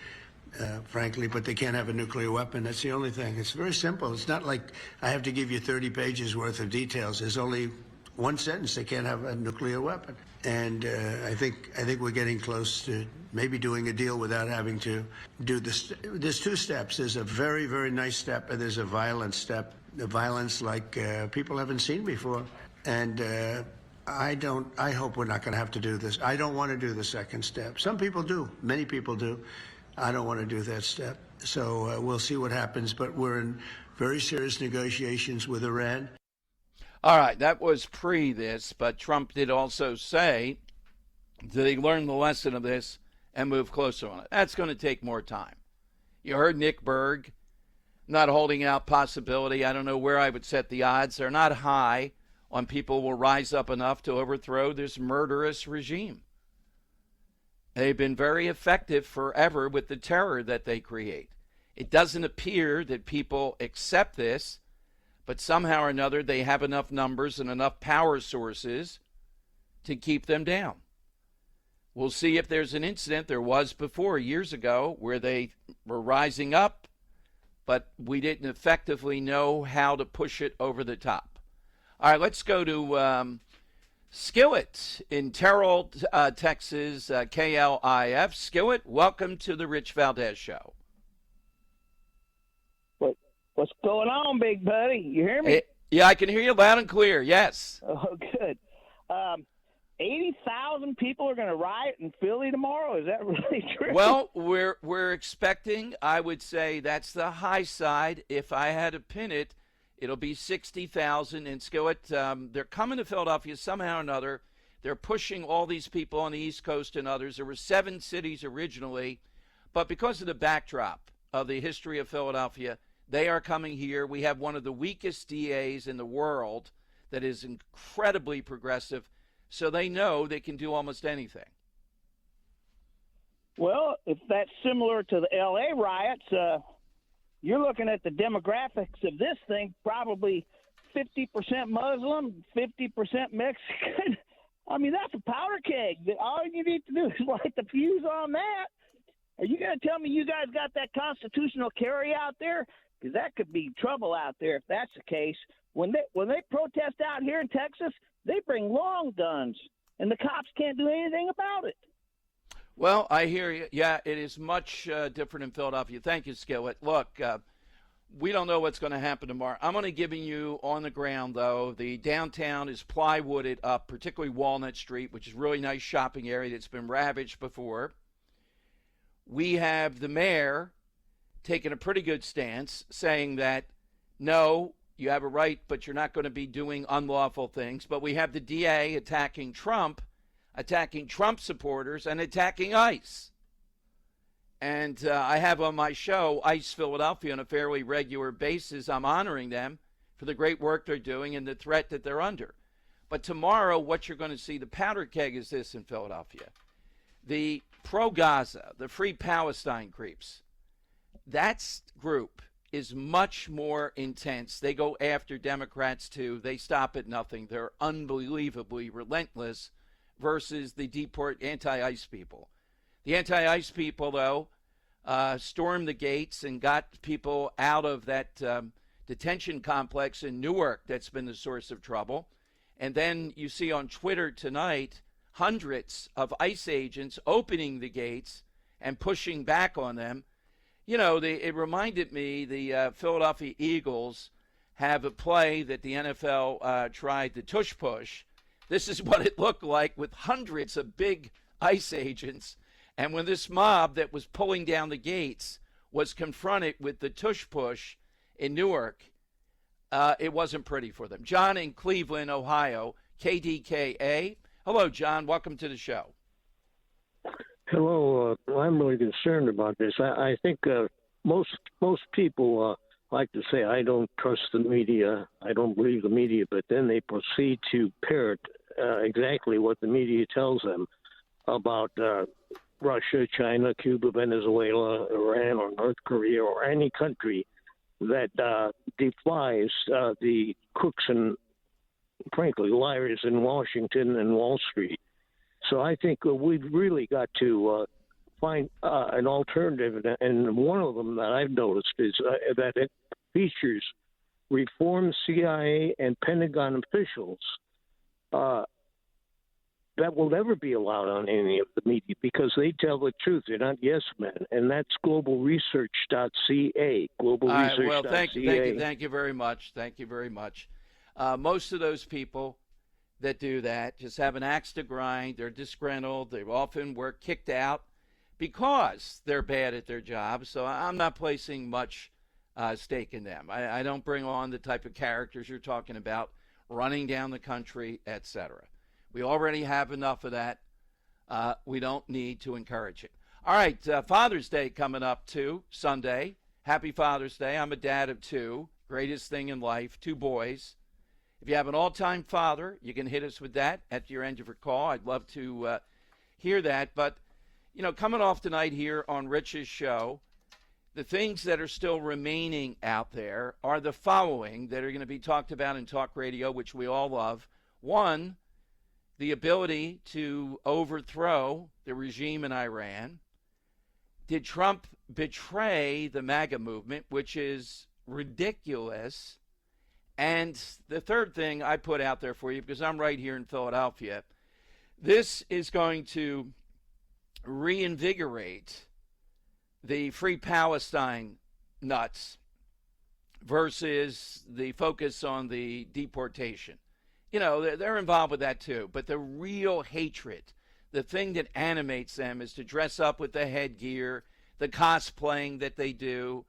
Frankly, but they can't have a nuclear weapon. That's the only thing. It's very simple. It's not like I have to give you 30 pages worth of details. There's only one sentence: they can't have a nuclear weapon. And I think we're getting close to maybe doing a deal without having to do this. There's two steps. There's a very, very nice step, and there's a violent step. The violence like people haven't seen before. And I hope we're not going to have to do this. I don't want to do the second step. Some people do. Many people do. I don't want to do that step. So we'll see what happens. But we're in very serious negotiations with Iran. All right, that was pre this, but Trump did also say that they learn the lesson of this and move closer on it. That's going to take more time. You heard Nick Berg, not holding out possibility. I don't know where I would set the odds. They're not high on people will rise up enough to overthrow this murderous regime. They've been very effective forever with the terror that they create. It doesn't appear that people accept this, but somehow or another they have enough numbers and enough power sources to keep them down. We'll see if there's an incident. There was before, years ago, where they were rising up, but we didn't effectively know how to push it over the top. All right, let's go to Skillet in Terrell, Texas, KLIF. Skillet, welcome to the Rich Valdez Show. What's going on, big buddy? You hear me? Yeah, I can hear you loud and clear. Yes. Oh, good. 80,000 people are going to riot in Philly tomorrow. Is that really true? Well, we're expecting, I would say that's the high side. If I had to pin it, it'll be 60,000 in Skillet. They're coming to Philadelphia somehow or another. They're pushing all these people on the East Coast and others. There were 7 cities originally, but because of the backdrop of the history of Philadelphia, they are coming here. We have one of the weakest DAs in the world that is incredibly progressive, so they know they can do almost anything. Well, if that's similar to the L.A. riots, you're looking at the demographics of this thing, probably 50% Muslim, 50% Mexican. I mean, that's a powder keg. All you need to do is light the fuse on that. Are you going to tell me you guys got that constitutional carry out there? Because that could be trouble out there if that's the case. When they protest out here in Texas, they bring long guns, and the cops can't do anything about it. Well, I hear you. Yeah, it is much different in Philadelphia. Thank you, Skillet. Look, we don't know what's going to happen tomorrow. I'm going to give you on the ground, though. The downtown is plywooded up, particularly Walnut Street, which is a really nice shopping area that's been ravaged before. We have the mayor taking a pretty good stance, saying that, no, you have a right, but you're not going to be doing unlawful things. But we have the DA attacking Trump supporters, and attacking ICE. And I have on my show, ICE Philadelphia, on a fairly regular basis. I'm honoring them for the great work they're doing and the threat that they're under. But tomorrow, what you're going to see, the powder keg is this in Philadelphia. The pro-Gaza, the Free Palestine creeps, that group is much more intense. They go after Democrats, too. They stop at nothing. They're unbelievably relentless versus the anti-ICE people. The anti-ICE people, though, stormed the gates and got people out of that detention complex in Newark that's been the source of trouble. And then you see on Twitter tonight hundreds of ICE agents opening the gates and pushing back on them. You know, it reminded me the Philadelphia Eagles have a play that the NFL tried to tush push. This is what it looked like with hundreds of big ICE agents. And when this mob that was pulling down the gates was confronted with the tush push in Newark, it wasn't pretty for them. John in Cleveland, Ohio, KDKA. Hello, John. Welcome to the show. Hello. I'm really concerned about this. I think most people like to say, I don't trust the media, I don't believe the media, but then they proceed to parrot exactly what the media tells them about Russia, China, Cuba, Venezuela, Iran, or North Korea, or any country that defies the crooks and, frankly, liars in Washington and Wall Street. So I think we've really got to find an alternative, and one of them that I've noticed is that it features reformed CIA and Pentagon officials that will never be allowed on any of the media because they tell the truth. They're not yes men, and that's globalresearch.ca. Globalresearch.ca. Well, thank you very much. Thank you very much. Most of those people that do that just have an axe to grind. They're disgruntled. They often were kicked out because they're bad at their job. So I'm not placing much stake in them. I don't bring on the type of characters you're talking about. running down the country, etc. We already have enough of that. We don't need to encourage it. All right, Father's Day coming up, too, Sunday. Happy Father's Day. I'm a dad of two. Greatest thing in life, 2 boys. If you have an all-time father, you can hit us with that at your end of your call. I'd love to hear that. But, coming off tonight here on Rich's show, the things that are still remaining out there are the following that are going to be talked about in talk radio, which we all love. One, the ability to overthrow the regime in Iran. Did Trump betray the MAGA movement, which is ridiculous? And the third thing I put out there for you, because I'm right here in Philadelphia, this is going to reinvigorate the Free Palestine nuts versus the focus on the deportation. They're involved with that too, but the real hatred, the thing that animates them is to dress up with the headgear, the cosplaying that they do,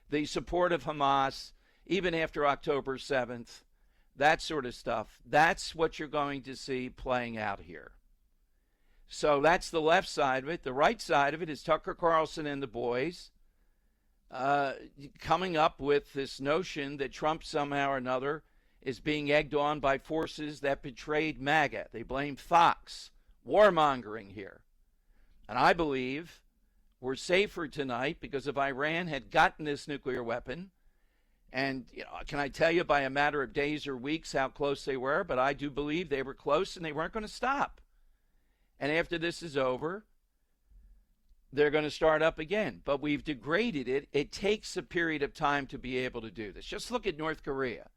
the support of Hamas, even after October 7th, that sort of stuff. That's what you're going to see playing out here. So that's the left side of it. The right side of it is Tucker Carlson and the boys coming up with this notion that Trump somehow or another is being egged on by forces that betrayed MAGA. They blame Fox. Warmongering here. And I believe we're safer tonight because if Iran had gotten this nuclear weapon, and can I tell you by a matter of days or weeks how close they were, but I do believe they were close and they weren't going to stop. And after this is over, they're going to start up again. But we've degraded it. It takes a period of time to be able to do this. Just look at North Korea.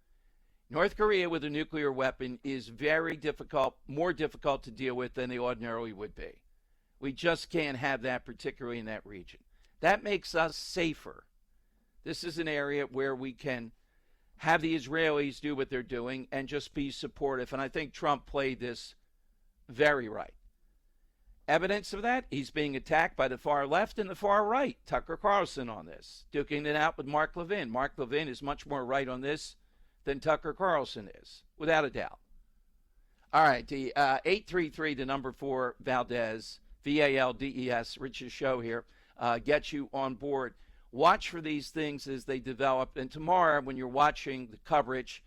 North Korea with a nuclear weapon is very difficult, more difficult to deal with than they ordinarily would be. We just can't have that, particularly in that region. That makes us safer. This is an area where we can have the Israelis do what they're doing and just be supportive. And I think Trump played this very right. Evidence of that, he's being attacked by the far left and the far right. Tucker Carlson on this, duking it out with Mark Levin. Mark Levin is much more right on this than Tucker Carlson is, without a doubt. All right, the 833, the number 4, Valdez, V-A-L-D-E-S, Rich's show here, gets you on board. Watch for these things as they develop. And tomorrow, when you're watching the coverage,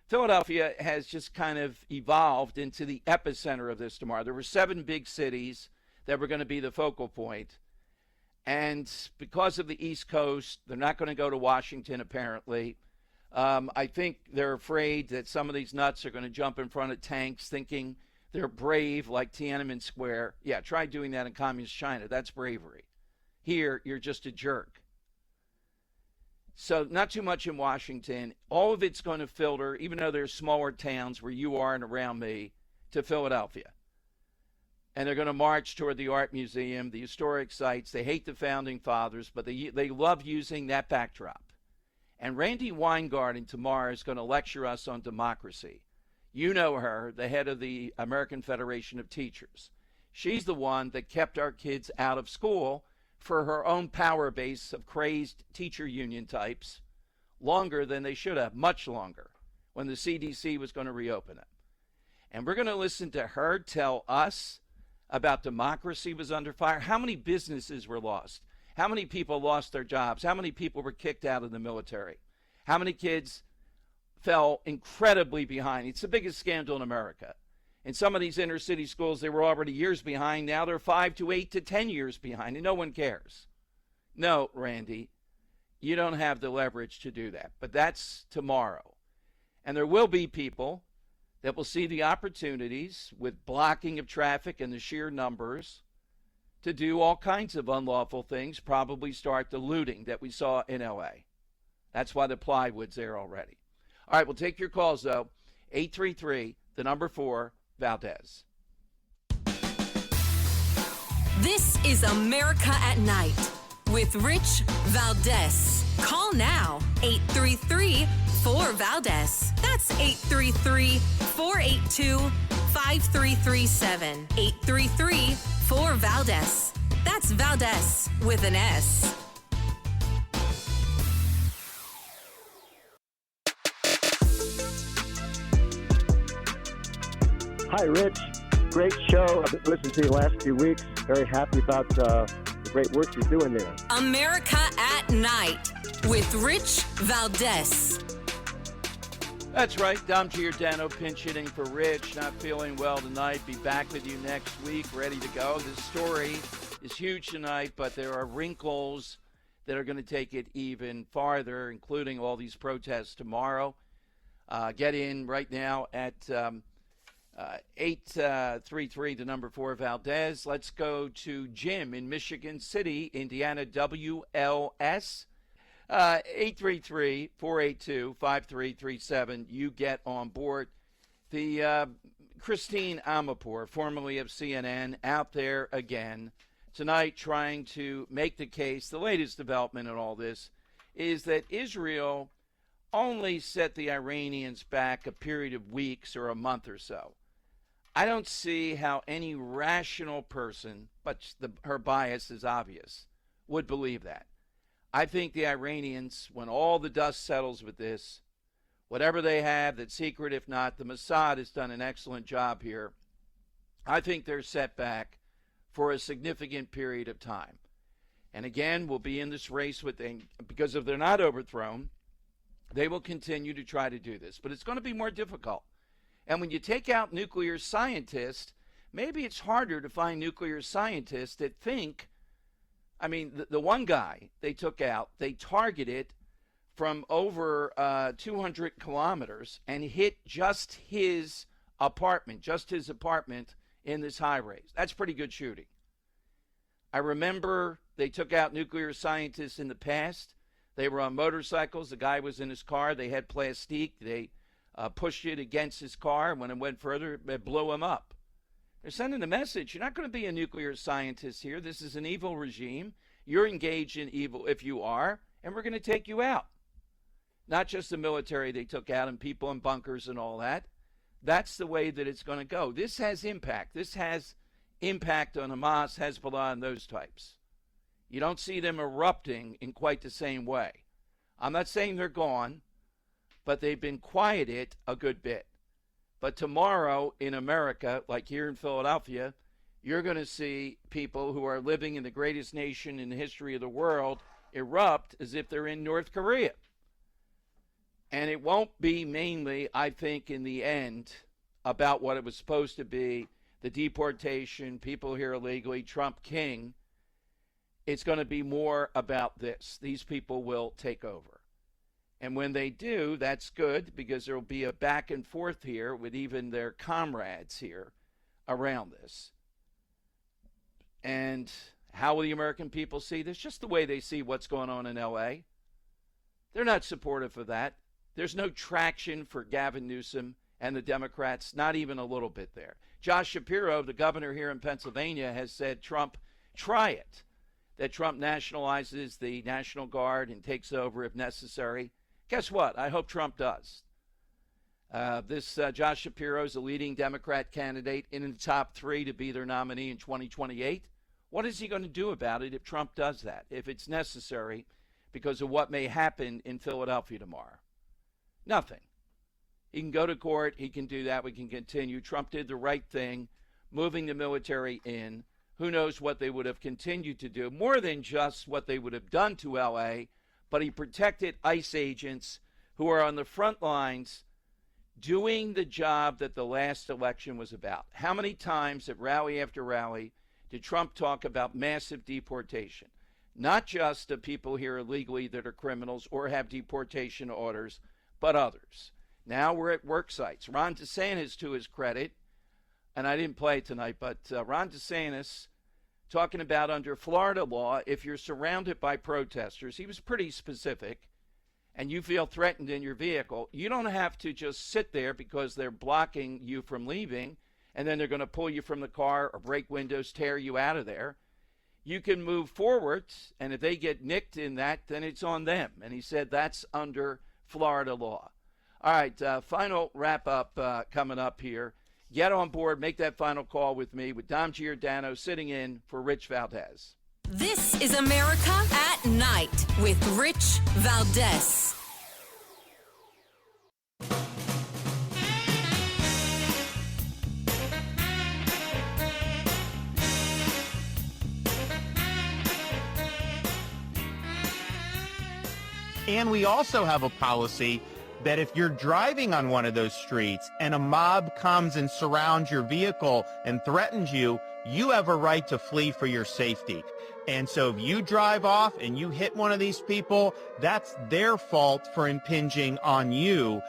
Philadelphia has just kind of evolved into the epicenter of this tomorrow. There were 7 big cities that were going to be the focal point. And because of the East Coast, they're not going to go to Washington, apparently. I think they're afraid that some of these nuts are going to jump in front of tanks thinking they're brave like Tiananmen Square. Yeah, try doing that in communist China. That's bravery. Here, you're just a jerk. So not too much in Washington. All of it's going to filter, even though there's smaller towns where you are and around me, to Philadelphia. And they're going to march toward the art museum, the historic sites. They hate the founding fathers, but they love using that backdrop. And Randi Weingarten tomorrow is going to lecture us on democracy. You know her, the head of the American Federation of Teachers. She's the one that kept our kids out of school for her own power base of crazed teacher union types longer than they should have, much longer, when the CDC was going to reopen it. And we're going to listen to her tell us about democracy was under fire. How many businesses were lost? How many people lost their jobs? How many people were kicked out of the military? How many kids fell incredibly behind? It's the biggest scandal in America. In some of these inner city schools, they were already years behind. Now they're 5 to 8 to 10 years behind, and no one cares. No, Randy, you don't have the leverage to do that. But that's tomorrow. And there will be people that will see the opportunities with blocking of traffic and the sheer numbers to do all kinds of unlawful things, probably start the looting that we saw in L.A. That's why the plywood's there already. All right, we'll take your calls, though. 833, the number 4, Valdez. This is America at Night with Rich Valdez. Call now, 833-4-VALDEZ. That's 833-482-5337. 833-4-VALDEZ. That's Valdez with an S. Hi, Rich. Great show. I've listened to you the last few weeks. Very happy about the great work you're doing there. America at Night with Rich Valdez. That's right. Dom Giordano pinch hitting for Rich. Not feeling well tonight. Be back with you next week. Ready to go. This story is huge tonight, but there are wrinkles that are going to take it even farther, including all these protests tomorrow. Get in right now at 833, the number 4 Valdez. Let's go to Jim in Michigan City, Indiana, WLS. 833-482-5337. You get on board. The Christine Amanpour, formerly of CNN, out there again tonight trying to make the case. The latest development in all this is that Israel only set the Iranians back a period of weeks or a month or so. I don't see how any rational person, but her bias is obvious, would believe that. I think the Iranians, when all the dust settles with this, whatever they have that's secret, if not, the Mossad has done an excellent job here. I think they're set back for a significant period of time. And again, we'll be in this race with them, because if they're not overthrown, they will continue to try to do this. But it's going to be more difficult. And when you take out nuclear scientists, maybe it's harder to find nuclear scientists that think. I mean, the one guy they took out, they targeted from over 200 kilometers and hit just his apartment in this high-rise. That's pretty good shooting. I remember they took out nuclear scientists in the past. They were on motorcycles. The guy was in his car. They had plastique. They pushed it against his car. When it went further, it blew him up. They're sending a message. You're not going to be a nuclear scientist here. This is an evil regime. You're engaged in evil if you are, and we're going to take you out. Not just the military they took out and people in bunkers and all that. That's the way that it's going to go. This has impact. This has impact on Hamas, Hezbollah, and those types. You don't see them erupting in quite the same way. I'm not saying they're gone, but they've been quieted a good bit. But tomorrow in America, like here in Philadelphia, you're going to see people who are living in the greatest nation in the history of the world erupt as if they're in North Korea. And it won't be mainly, I think, in the end, about what it was supposed to be, the deportation, people here illegally, Trump king. It's going to be more about this. These people will take over. And when they do, that's good, because there will be a back and forth here with even their comrades here around this. And how will the American people see this? Just the way they see what's going on in L.A. They're not supportive of that. There's no traction for Gavin Newsom and the Democrats, not even a little bit there. Josh Shapiro, the governor here in Pennsylvania, has said, Trump, try it, that Trump nationalizes the National Guard and takes over if necessary. Guess what? I hope Trump does. Josh Shapiro is a leading Democrat candidate in the top 3 to be their nominee in 2028. What is he going to do about it if Trump does that, if it's necessary because of what may happen in Philadelphia tomorrow? Nothing. He can go to court. He can do that. We can continue. Trump did the right thing, moving the military in. Who knows what they would have continued to do, more than just what they would have done to L.A., but he protected ICE agents who are on the front lines doing the job that the last election was about. How many times at rally after rally did Trump talk about massive deportation? Not just of people here illegally that are criminals or have deportation orders, but others. Now we're at work sites. Ron DeSantis, to his credit, and I didn't play tonight, but Ron DeSantis talking about under Florida law, if you're surrounded by protesters, he was pretty specific, and you feel threatened in your vehicle, you don't have to just sit there because they're blocking you from leaving, and then they're going to pull you from the car or break windows, tear you out of there. You can move forward, and if they get nicked in that, then it's on them. And he said that's under Florida law. All right, final wrap-up coming up here. Get on board, make that final call with me, with Dom Giordano sitting in for Rich Valdez. This is America at Night with Rich Valdez. And we also have a policy that if you're driving on one of those streets and a mob comes and surrounds your vehicle and threatens you, you have a right to flee for your safety. And so if you drive off and you hit one of these people, that's their fault for impinging on you.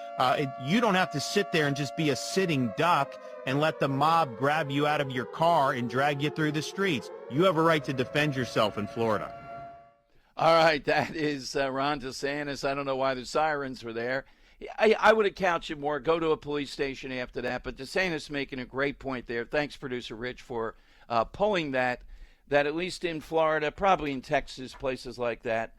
You don't have to sit there and just be a sitting duck and let the mob grab you out of your car and drag you through the streets. You have a right to defend yourself in Florida. All right, that is Ron DeSantis. I don't know why the sirens were there. I would have couched it more. Go to a police station after that. But DeSantis making a great point there. Thanks, Producer Rich, for pulling that at least in Florida, probably in Texas, places like that,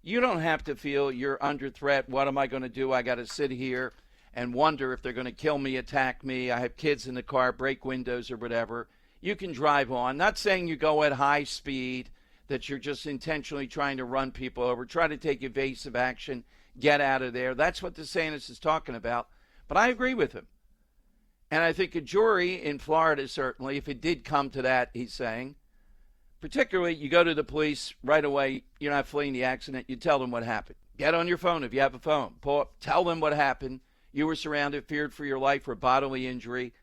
you don't have to feel you're under threat. What am I going to do? I got to sit here and wonder if they're going to kill me, attack me. I have kids in the car, break windows or whatever. You can drive on. Not saying you go at high speed, that you're just intentionally trying to run people over. Try to take evasive action. Get out of there. That's what DeSantis is talking about. But I agree with him. And I think a jury in Florida, certainly, if it did come to that, he's saying, particularly you go to the police right away, you're not fleeing the accident, you tell them what happened. Get on your phone if you have a phone. Pull up, tell them what happened. You were surrounded, feared for your life or bodily injury.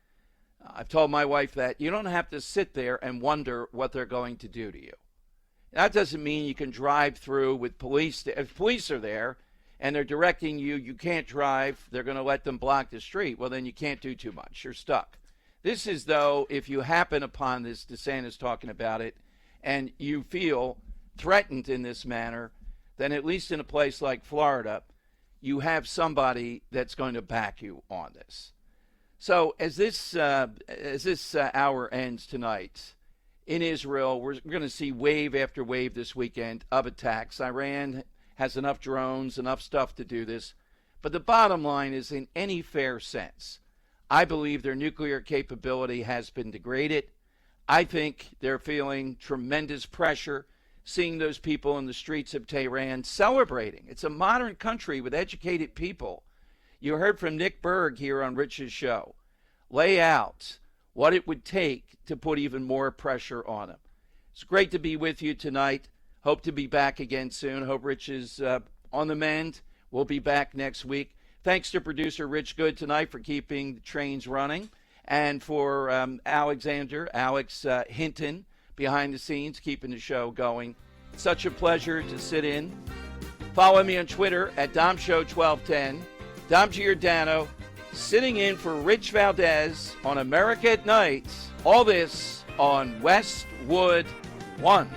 I've told my wife that. You don't have to sit there and wonder what they're going to do to you. That doesn't mean you can drive through with police. If police are there and they're directing you, you can't drive, they're going to let them block the street. Well, then you can't do too much. You're stuck. This is, though, if you happen upon this, DeSantis talking about it, and you feel threatened in this manner, then at least in a place like Florida, you have somebody that's going to back you on this. So as this hour ends tonight, in Israel, we're going to see wave after wave this weekend of attacks. Iran has enough drones, enough stuff to do this. But the bottom line is, in any fair sense, I believe their nuclear capability has been degraded. I think they're feeling tremendous pressure, seeing those people in the streets of Tehran celebrating. It's a modern country with educated people. You heard from Nick Berg here on Rich's show lay out what it would take to put even more pressure on them. It's great to be with you tonight. Hope to be back again soon. Hope Rich is on the mend. We'll be back next week. Thanks to producer Rich Good tonight for keeping the trains running. And for Alex Hinton, behind the scenes, keeping the show going. Such a pleasure to sit in. Follow me on Twitter at DomShow1210. Dom Giordano, sitting in for Rich Valdez on America at Night. All this on Westwood One.